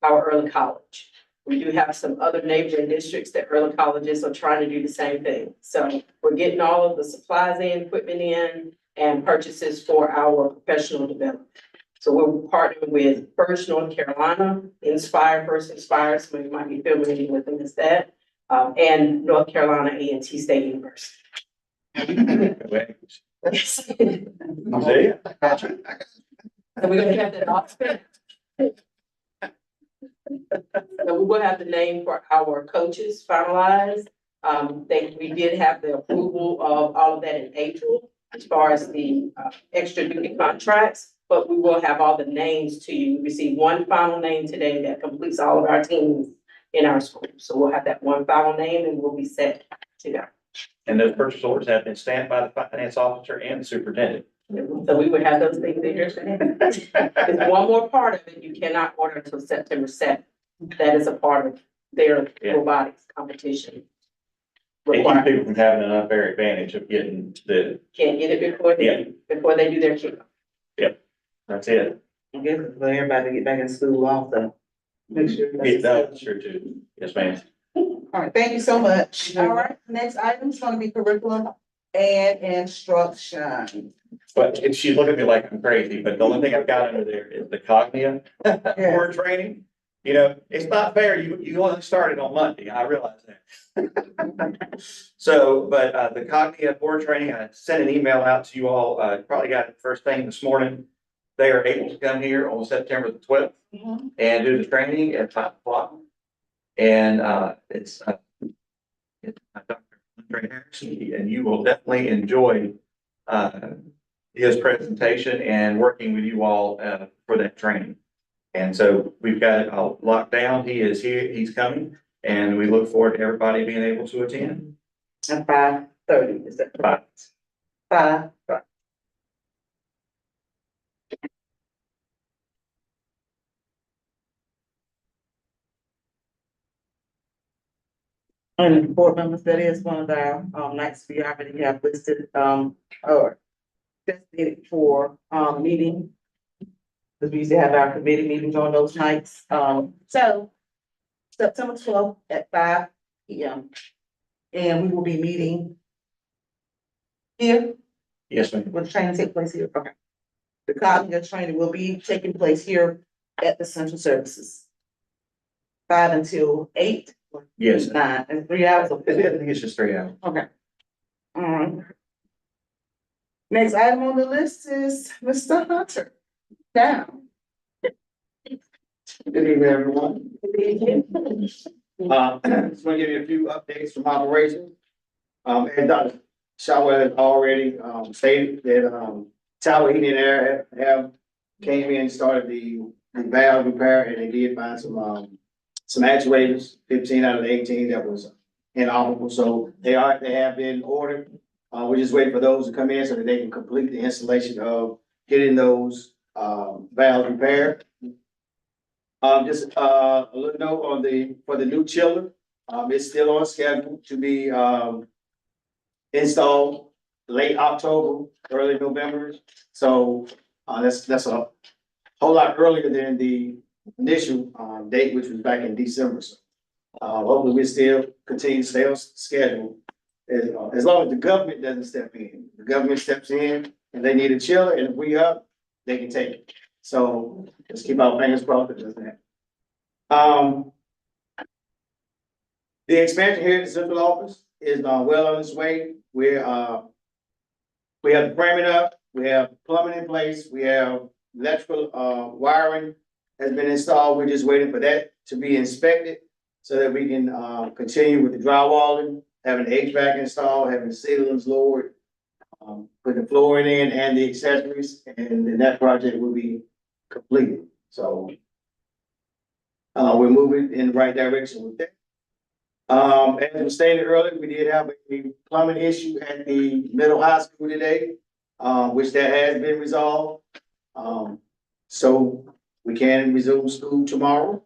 S3: early college. We do have some other neighboring districts that early colleges are trying to do the same thing. So we're getting all of the supplies in, equipment in, and purchases for our professional development. So we're partnering with First North Carolina, First Inspire, some of you might be familiar with them as that, and North Carolina A&T State University.
S7: Isaiah?
S3: So we're gonna have that all spent. So we will have the name for our coaches finalized. We did have the approval of all of that in April as far as the extra duty contracts, but we will have all the names to you. We received 1 final name today that completes all of our teams in our school. So we'll have that 1 final name and we'll be set to go.
S7: And those purchase orders have been stamped by the finance officer and the superintendent.
S3: So we would have those things in your hand. There's one more part of it, you cannot order until September 7th. That is a part of their robotics competition.
S7: It keeps
S3: Requirement.
S7: people from having an unfair advantage of getting the,
S3: Can't get it before they do their kickoff.
S7: that's it.
S1: I guess it's for everybody to get back in school also. Make sure.
S7: Yeah, that's true too. Yes, ma'am.
S1: All right, thank you so much. All right, next item is gonna be curriculum and instruction.
S7: But if she's looking at me like I'm crazy, but the only thing I've got under there is the Cognia board training. You know, it's not fair. You only started on Monday. I realize that. So, but the Cognia board training, I sent an email out to you all, probably got it first thing this morning. They are able to come here on September the 12th and do the training at 5 o'clock. And it's Dr. Andre Harrison, and you will definitely enjoy his presentation and working with you all for that training. And so we've got it all locked down. He is here, he's coming, and we look forward to everybody being able to attend.
S1: At 5:30, is that
S7: Bye.
S1: 5? And board members, that is one of our nights we already have listed or designated for meeting. Because we usually have our committee meetings on those nights. So September 12th at 5 p.m. And we will be meeting here.
S7: Yes, ma'am.
S1: Will the training take place here? Okay. The cognitive training will be taking place here at the central services. 5 until 8.
S7: Yes.
S1: 9 and 3 hours of.
S7: I think it's just 3 hours.
S1: Okay. Next item on the list is Mr. Hunter. Down.
S9: Good evening, everyone. Just want to give you a few updates from operations. And Dr. Shotwell has already stated that Tower Heating and Air have came in and started the valve repair, and they did find some actuators, 15 out of the 18 that was inoperable. So they have been ordered. We're just waiting for those to come in so that they can complete the installation of getting those valves repaired. Just a little note for the new chiller. It's still on schedule to be installed late October, early November. So That's a whole lot earlier than the initial, date, which was back in December. So, hopefully we still continue to stay on schedule. As long as the government doesn't step in, the government steps in and they need a chiller, and if we up, they can take it. So let's keep our fingers crossed it doesn't happen. The expansion here at the central office is, well on its way. We have the framing up, we have plumbing in place, we have electrical, wiring has been installed. We're just waiting for that to be inspected so that we can, continue with the drywalling, having the HVAC installed, having the ceilings lowered, putting the flooring in and the accessories, and then that project will be completed. So, we're moving in the right direction with that. As was stated earlier, we did have a plumbing issue at the middle high school today, which that has been resolved. So we can resume school tomorrow.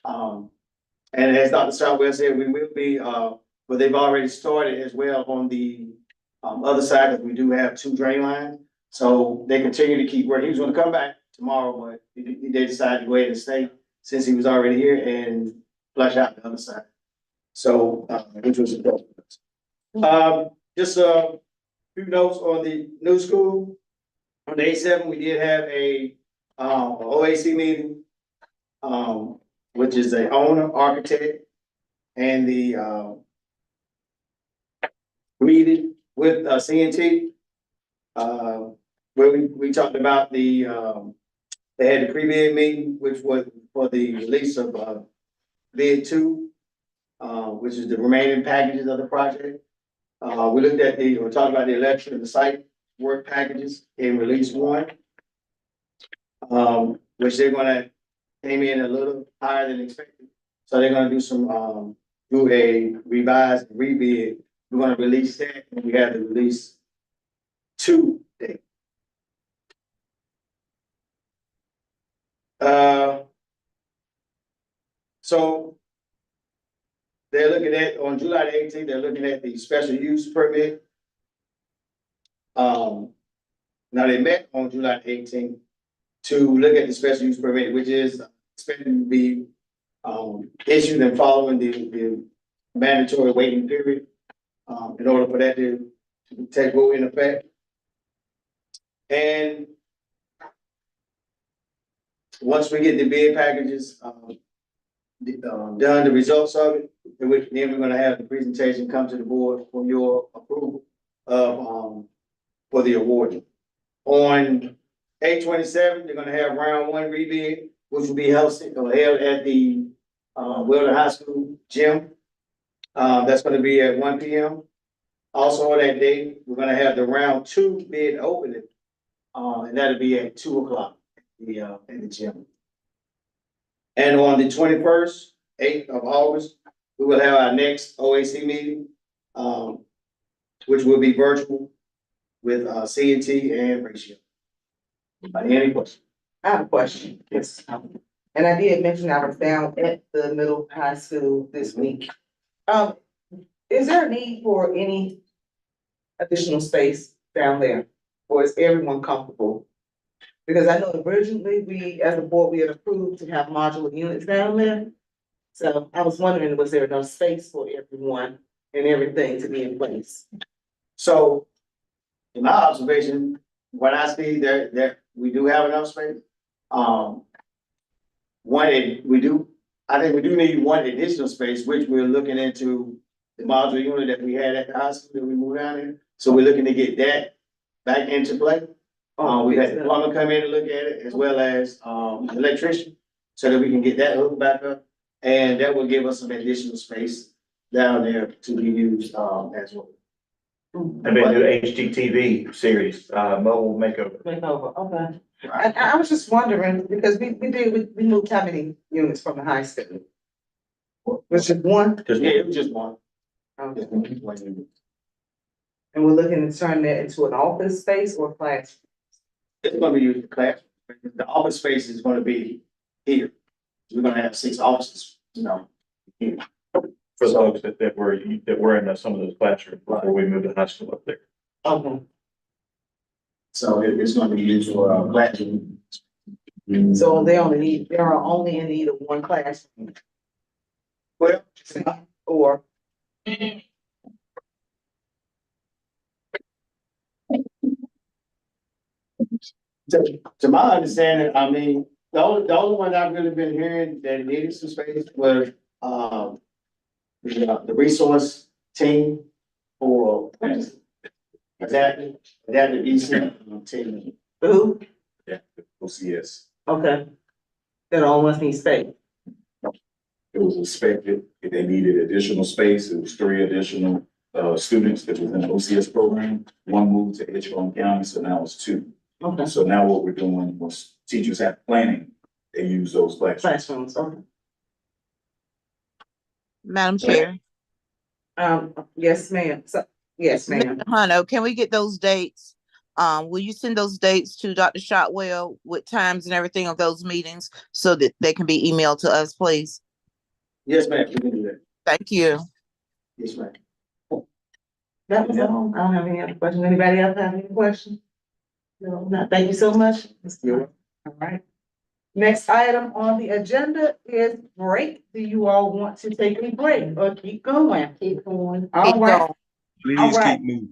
S9: And as Dr. Southwell said, we will be, but they've already started as well on the other side, because we do have 2 drain lines. So they continue to keep working. He was gonna come back tomorrow, but they decided to go ahead and stay since he was already here and flush out the other side. So, which was important. Just a few notes on the new school. On the 8/7, we did have a OAC meeting, which is the owner, architect, and the meeting with CNT. Where we talked about the they had the pre-bid meeting, which was for the release of bid 2. Which is the remaining packages of the project. We looked at we talked about the election and the site work packages in release 1. Which they're gonna came in a little higher than expected. So they're gonna do some, do a revised rebid. We're gonna release that, and we have to release 2 date. So they're looking at, on July the 18th, they're looking at the special use permit. Now they met on July the 18th to look at the special use permit, which is expected to be issued and following the mandatory waiting period, in order for that to go in effect. And once we get the bid packages, done, the results of it, then we're gonna have the presentation come to the board for your approval of, for the award. On 8/27, they're gonna have round 1 rebid, which will be held at the Weldon High School gym. That's gonna be at 1 p.m. Also on that day, we're gonna have the round 2 bid opening, and that'll be at 2 o'clock in the gym. And on the 21st, 8th of August, we will have our next OAC meeting, which will be virtual with CNT and Ratio. Any questions?
S1: I have a question. Yes. And I did mention I was down at the middle high school this week. Is there a need for any additional space down there? Or is everyone comfortable? Because I know originally we, as a board, we had approved to have modular units down there. So I was wondering, was there enough space for everyone and everything to be in place?
S9: So, in my observation, when I see that we do have enough space, I think we do need 1 additional space, which we're looking into the modular unit that we had at the high school that we moved down in. So we're looking to get that back into play. We had the plumber come in and look at it, as well as electrician, so that we can get that hooked back up. And that will give us some additional space down there to be used as well.
S7: And then do HGTV series, mobile makeover.
S1: Makeover, okay. I was just wondering, because we moved how many units from the high school? Was it 1?
S9: Yeah, it was just 1.
S1: Okay.
S9: Just 1 unit.
S1: And we're looking to turn that into an office space or class?
S9: It's gonna be used for class. The office space is gonna be here. We're gonna have 6 offices, here.
S2: For those that were in some of those classrooms before we moved to high school up there.
S1: Okay.
S9: So it's gonna be used for, classroom.
S1: So they are only in need of one classroom,
S9: Well,
S1: or,
S9: to my understanding, I mean, the only one I've really been hearing that needed some space was, the resource team for adaptive EC team.
S1: who?
S2: OCS.
S1: Okay. That all must need space.
S2: It was expected, if they needed additional space, it was 3 additional students that was in the OCS program. 1 moved to Edgecombe County, so now it's 2.
S1: Okay.
S2: So now what we're doing was teachers have planning, they use those classrooms.
S1: Classrooms, okay.
S5: Madam Chair.
S1: Yes, ma'am. So, yes, ma'am.
S5: Mr. Hunter, can we get those dates? Will you send those dates to Dr. Shotwell with times and everything of those meetings so that they can be emailed to us, please?
S9: Yes, ma'am, we can do that.
S5: Thank you.
S9: Yes, ma'am.
S1: That was all. I don't have any other questions. Anybody else have any questions? No, not. Thank you so much.
S9: You're
S1: All right. Next item on the agenda is break. Do you all want to take a break or keep going?
S3: Keep going.
S1: All
S5: Keep
S1: right,
S5: going.
S4: Please
S1: right.
S4: keep moving.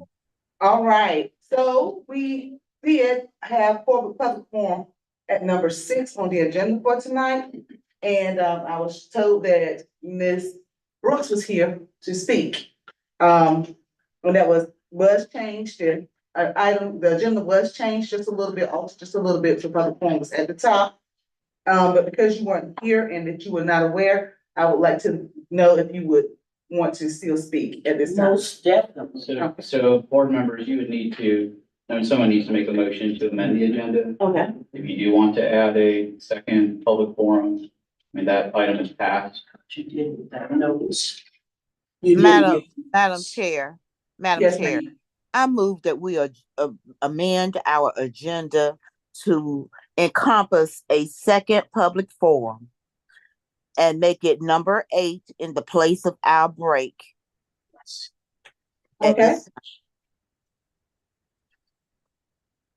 S1: all right. So we did have public forum at number 6 on the agenda for tonight. And I was told that Ms. Brooks was here to speak. And that was changed. The the agenda was changed just a little bit, also just a little bit, so public forum was at the top. But because you weren't here and that you were not aware, I would like to know if you would want to still speak at this time.
S6: Most definitely.
S8: So board members, you would need to, someone needs to make a motion to amend the agenda.
S1: Okay.
S8: If you do want to add a second public forum, I mean, that item is passed.
S6: You did without notice.
S5: Madam Chair, Madam
S1: Yes,
S5: Chair,
S1: ma'am.
S5: I move that we amend our agenda to encompass a second public forum and make it number 8 in the place of our break. At
S1: Okay.
S5: this-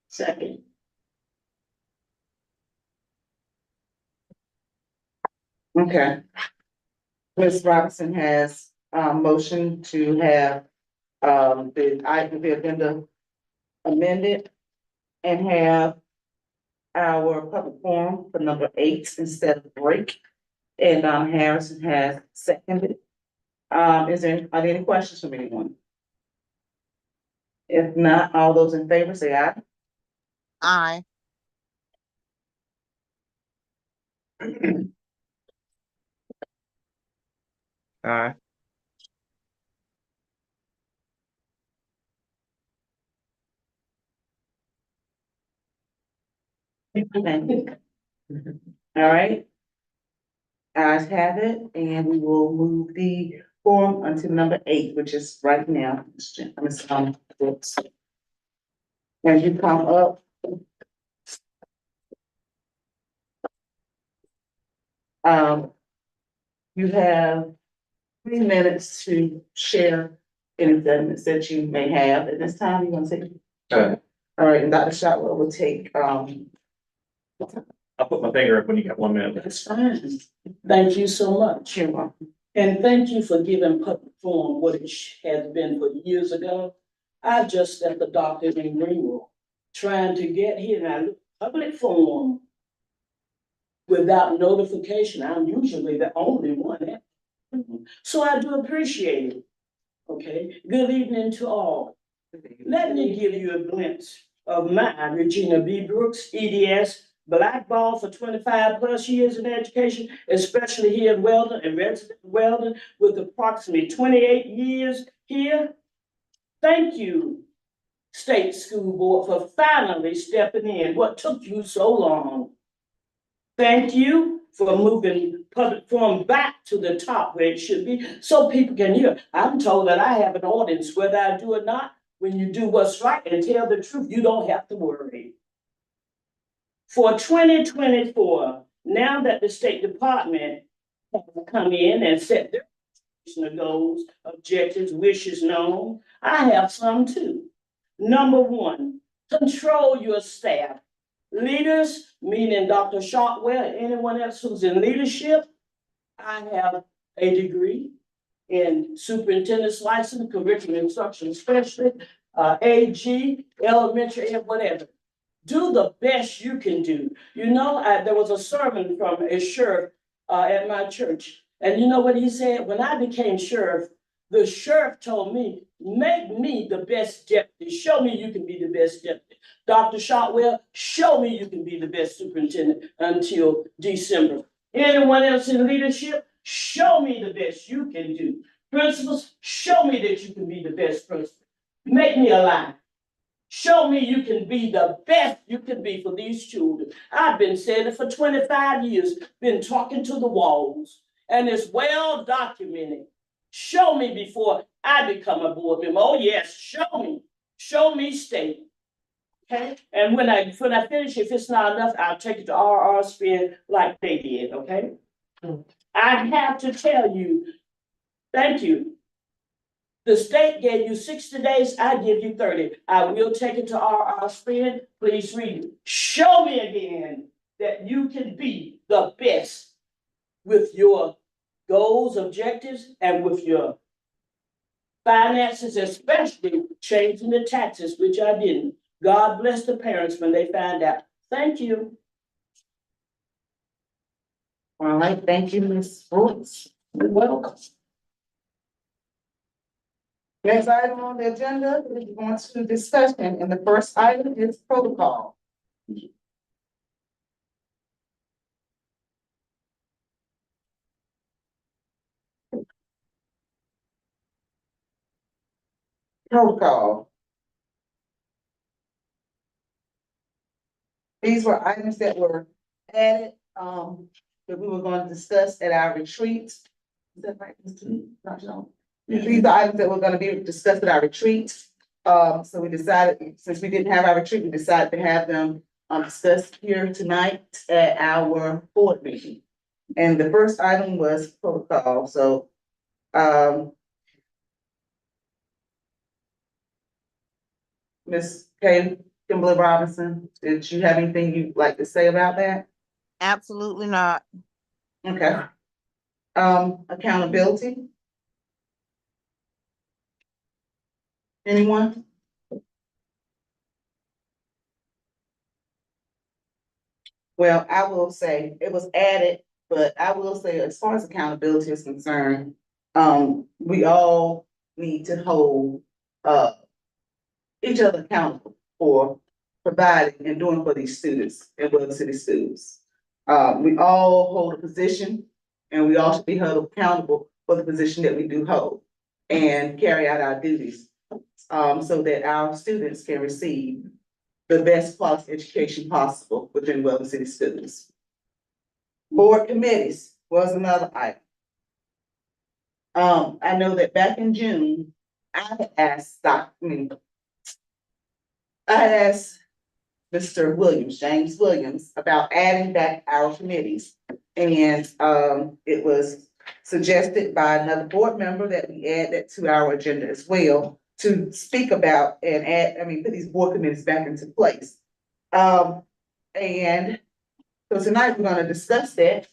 S6: Second.
S1: Okay. Ms. Robinson has motion to have the agenda amended and have our public forum for number 8 instead of break. And Harrison has seconded. Are there any questions from anyone? If not, all those in favor say aye.
S5: Aye.
S4: All right.
S1: Thank you. All right. Ayes have it, and we will move the forum until number 8, which is right now. Ms. Brooks. As you come up. You have 3 minutes to share any sentiments that you may have at this time. You want to take?
S7: Okay.
S1: All right, and Dr. Shotwell will take,
S7: I'll put my finger up when you got 1 minute.
S6: That's fine. Thank you so much.
S1: you're welcome.
S6: And thank you for giving public forum what it has been for years ago. I just left the doctor in Greenville trying to get here now, public forum without notification. I'm usually the only one. So I do appreciate it. Okay, good evening to all. Let me give you a glimpse of mine, Regina B. Brooks, EDS, blackballed for 25 plus years in education, especially here in Weldon and resident Weldon with approximately 28 years here. Thank you, State School Board, for finally stepping in. What took you so long? Thank you for moving public forum back to the top where it should be so people can hear. I'm told that I have an audience, whether I do or not. When you do what's right and tell the truth, you don't have to worry. For 2024, now that the State Department has come in and set their goals, objectives, wishes known, I have some too. Number 1,
S10: control your staff. Leaders, meaning Dr. Shotwell and anyone else who's in leadership, I have a degree in superintendent's license, curriculum instruction specialist, AG, elementary, and whatever. Do the best you can do. You know, there was a sermon from a sheriff at my church. And you know what he said? When I became sheriff, the sheriff told me, make me the best deputy. Show me you can be the best deputy. Dr. Shotwell, show me you can be the best superintendent until December. Anyone else in leadership, show me the best you can do. Principals, show me that you can be the best principal. Make me a line. Show me you can be the best you can be for these children. I've been saying it for 25 years, been talking to the walls, and it's well documented. Show me before I become a board member. Oh yes, show me state. Okay, and when I finish, if it's not enough, I'll take it to RR spin like they did. Okay, I have to tell you, thank you. The state gave you 60 days, I give you 30. I will take it to RR spin. Please read it. Show me again that you can be the best with your goals, objectives, and with your finances, especially changing the taxes, which I didn't. God bless the parents when they find out. Thank you.
S1: All right, thank you, Ms. Brooks.
S10: You're welcome.
S1: Next item on the agenda is going to discussion, and the first item is protocol. Protocol. These were items that were added, that we were going to discuss at our retreat. Is that right, Mr. Jones? These are items that we're gonna be discussed at our retreat. So we decided, since we didn't have our retreat, we decided to have them discussed here tonight at our board meeting. And the first item was protocol, so Ms. Kimberly Robinson, did you have anything you'd like to say about that?
S5: Absolutely not.
S1: Okay. Accountability? Anyone? Well, I will say it was added, but I will say as far as accountability is concerned, we all need to hold each other accountable for providing and doing for these students in Williams City Schools. We all hold a position and we all should be held accountable for the position that we do hold and carry out our duties so that our students can receive the best quality education possible within Williams City Schools. Board committees was another item. I know that back in June, I had asked Mr. Williams, James Williams, about adding back our committees. And it was suggested by another board member that we add that to our agenda as well to speak about and put these board committees back into place. And so tonight we're gonna discuss that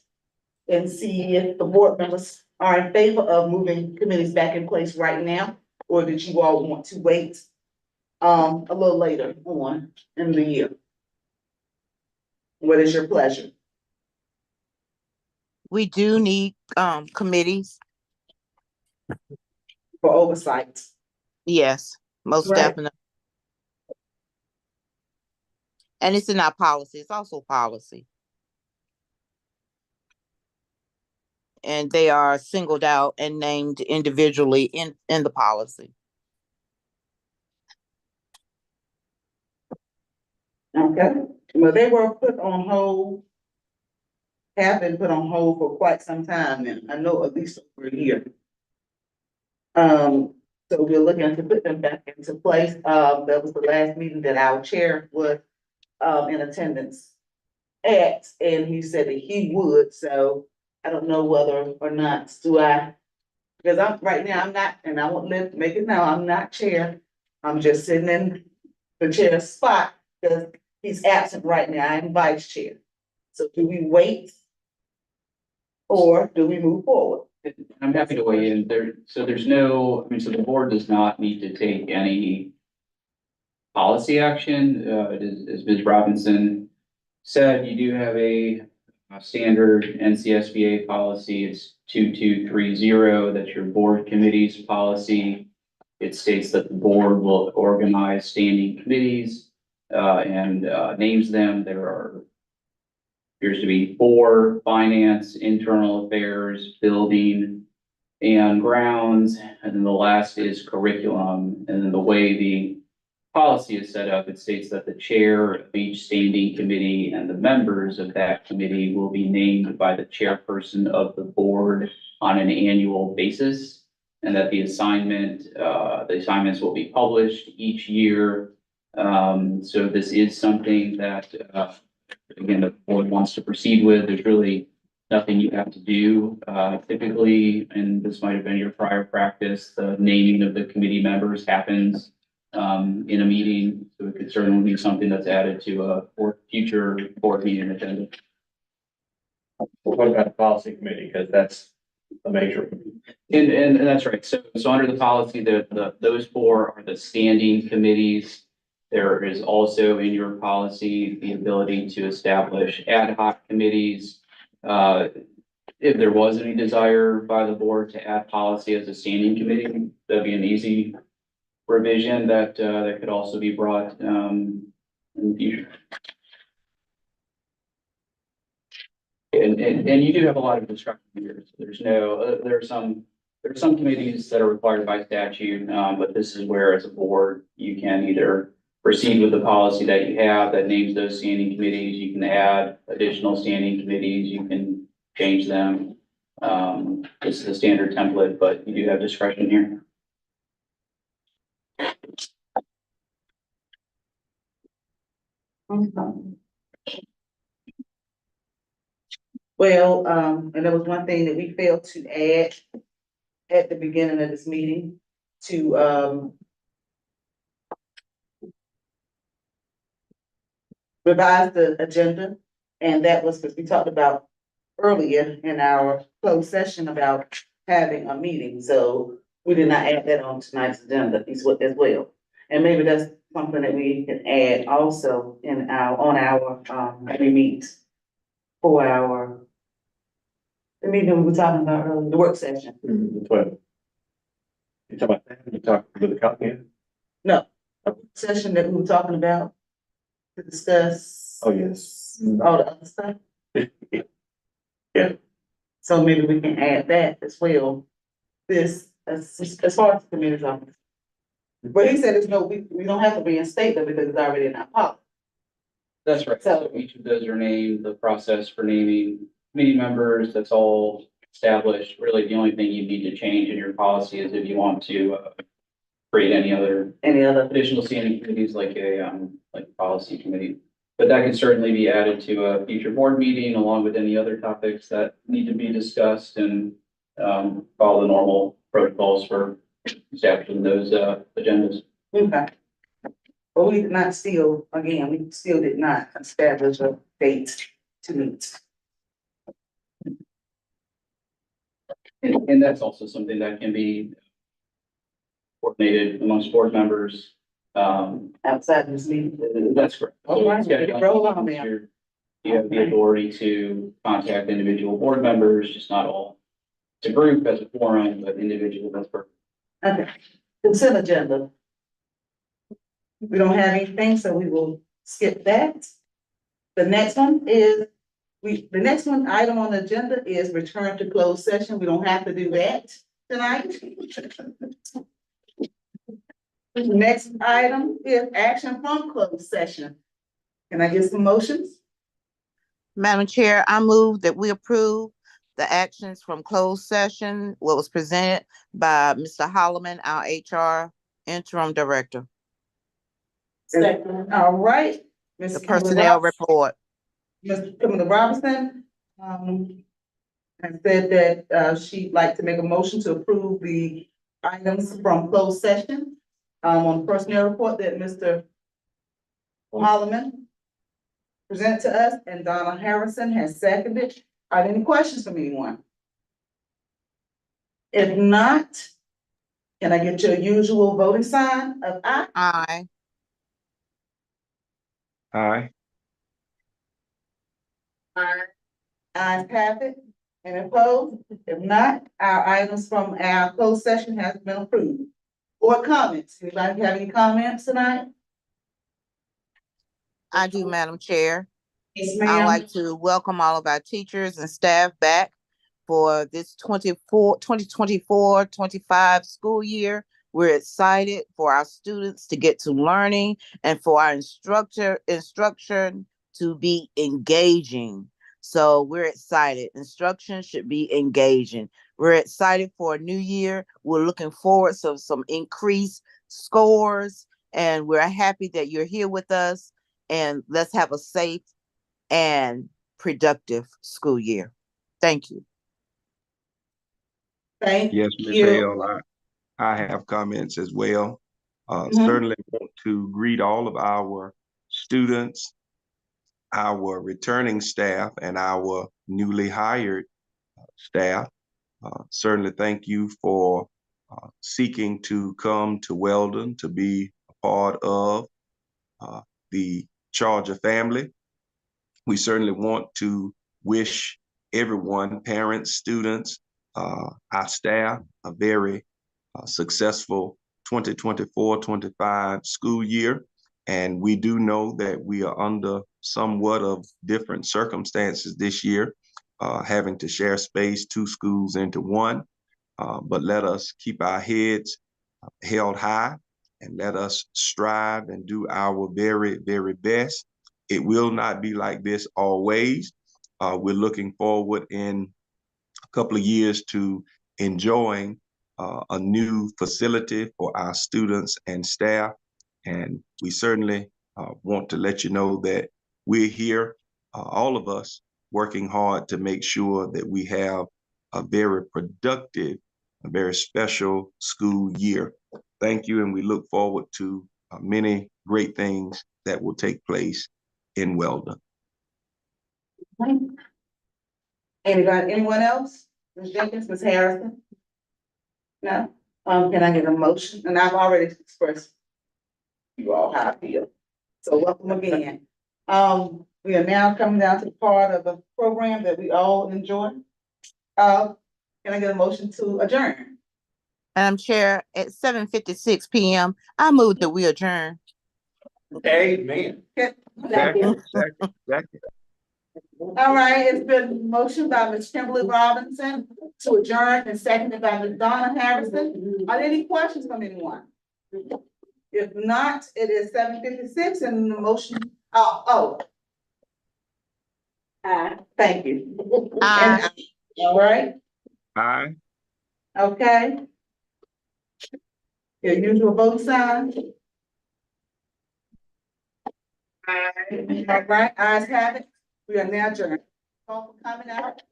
S1: and see if the board members are in favor of moving committees back in place right now, or did you all want to wait a little later on in the year? What is your pleasure?
S5: We do need committees.
S1: For oversight.
S5: Yes, most
S1: Right.
S5: definitely. And it's in our policy. It's also policy. And they are singled out and named individually in the policy.
S1: Okay, well, they were put on hold. Have been put on hold for quite some time, and I know at least over a year. So we're looking to put them back into place. That was the last meeting that our chair was in attendance at, and he said that he would, so I don't know whether or not because I'm not, and I won't make it now, I'm not chair. I'm just sitting in the chair's spot, because he's absent right now, I'm vice chair. So do we wait? Or do we move forward?
S8: I'm happy to weigh in there. So there's no, I mean, so the board does not need to take any policy action. As Ms. Robinson said, you do have a standard NCSBA policy. It's 2230. That's your board committee's policy. It states that the board will organize standing committees and names them. There appears to be 4: finance, internal affairs, building, and grounds. And then the last is curriculum. And then the way the policy is set up, it states that the chair of each standing committee and the members of that committee will be named by the chairperson of the board on an annual basis. And that the assignments will be published each year. So this is something that, again, the board wants to proceed with. There's really nothing you have to do. Typically, and this might have been your prior practice, the naming of the committee members happens in a meeting. So it could certainly be something that's added to a future board meeting agenda.
S7: What about the policy committee? Because that's a major.
S8: And that's right. So under the policy, those 4 are the standing committees. There is also in your policy the ability to establish ad hoc committees. If there was any desire by the board to add policy as a standing committee, that'd be an easy revision that could also be brought in the future. And you do have a lot of discretion here. So there's no, there are some committees that are required by statute, but this is where, as a board, you can either proceed with the policy that you have that names those standing committees. You can add additional standing committees. You can change them. This is a standard template, but you do have discretion here.
S1: Well, and there was one thing that we failed to add at the beginning of this meeting to, revise the agenda. And that was because we talked about earlier in our closed session about having a meeting. So we did not add that on tonight's agenda as well. And maybe that's something that we can add also in when we meet for the meeting we were talking about earlier, the work session.
S7: What? You talking about that? You talking with the company?
S1: No, a session that we were talking about to discuss.
S7: Oh, yes.
S1: All the other stuff.
S7: Yeah.
S1: So maybe we can add that as well. This, as far as the committee's office. But he said there's no, we don't have to reinstate them because it's already in our policy.
S8: That's right. So each of those are named, the process for naming committee members, that's all established. Really, the only thing you need to change in your policy is if you want to create any other additional standing committees like a policy committee. But that could certainly be added to a future board meeting along with any other topics that need to be discussed and follow the normal protocols for establishing those agendas.
S1: Okay. But we did not we still did not establish a date to meet.
S8: And that's also something that can be coordinated amongst board members.
S1: Outside this meeting.
S8: That's correct.
S1: All right,
S8: So
S1: roll on there.
S8: you have the authority to contact individual board members, just not all. It's a group as a forum, but individual, that's perfect.
S1: Okay, consent agenda. We don't have anything, so we will skip that. The next one is, the next item on the agenda is return to closed session. We don't have to do that tonight. Next item is action from closed session. Can I get some motions?
S5: Madam Chair, I move that we approve the actions from closed session, what was presented by Mr. Holloman, our HR interim director.
S1: Second. All right. Ms.
S5: The personnel report.
S1: Ms. Kimberly Robinson, has said that, she'd like to make a motion to approve the items from closed session. On the personnel report that Mr. Alderman presented to us, and Donna Harrison has seconded. Are there any questions from anyone? If not, can I get your usual voting sign of aye?
S5: Aye.
S4: Aye.
S1: Ayes have it. And opposed? If not, our items from our closed session has been approved. Board comments, anybody have any comments tonight?
S5: I do, Madam Chair.
S1: Yes,
S5: I'd
S1: ma'am.
S5: like to welcome all of our teachers and staff back for this 2024-25 school year. We're excited for our students to get to learning and for our instruction to be engaging. So we're excited. Instruction should be engaging. We're excited for a new year. We're looking forward to some increased scores, and we're happy that you're here with us. And let's have a safe and productive school year. Thank you.
S1: Thank
S4: Yes, Ms.
S1: you.
S4: Hale, I have comments as well. Certainly want to greet all of our students, our returning staff, and our newly hired staff. Certainly thank you for seeking to come to Weldon to be a part of the Charger family. We certainly want to wish everyone, parents, students, our staff, a very successful 2024-25 school year. And we do know that we are under somewhat of different circumstances this year, having to share space, 2 schools into one. But let us keep our heads held high and let us strive and do our very, very best. It will not be like this always. We're looking forward in a couple of years to enjoying a new facility for our students and staff. And we certainly want to let you know that we're here, all of us, working hard to make sure that we have a very productive, a very special school year. Thank you, and we look forward to many great things that will take place in Weldon.
S1: Anybody, anyone else? Ms. Jenkins, Ms. Harrison? No? Can I get a motion? And I've already expressed you all how I feel. So welcome again. We are now coming down to the part of the program that we all enjoy. Can I get a motion to adjourn?
S5: Madam Chair, at 7:56 p.m., I move that we adjourn.
S9: Amen.
S4: Second.
S1: All right, it's been motioned by Ms. Kimberly Robinson to adjourn and seconded by Ms. Donna Harrison. Are there any questions from anyone? If not, it is 7:56 and the motion, thank you.
S5: Aye.
S1: All right,
S4: Aye.
S1: okay. Your usual vote sign. All right, ayes have it. We are now adjourned. Call for coming out.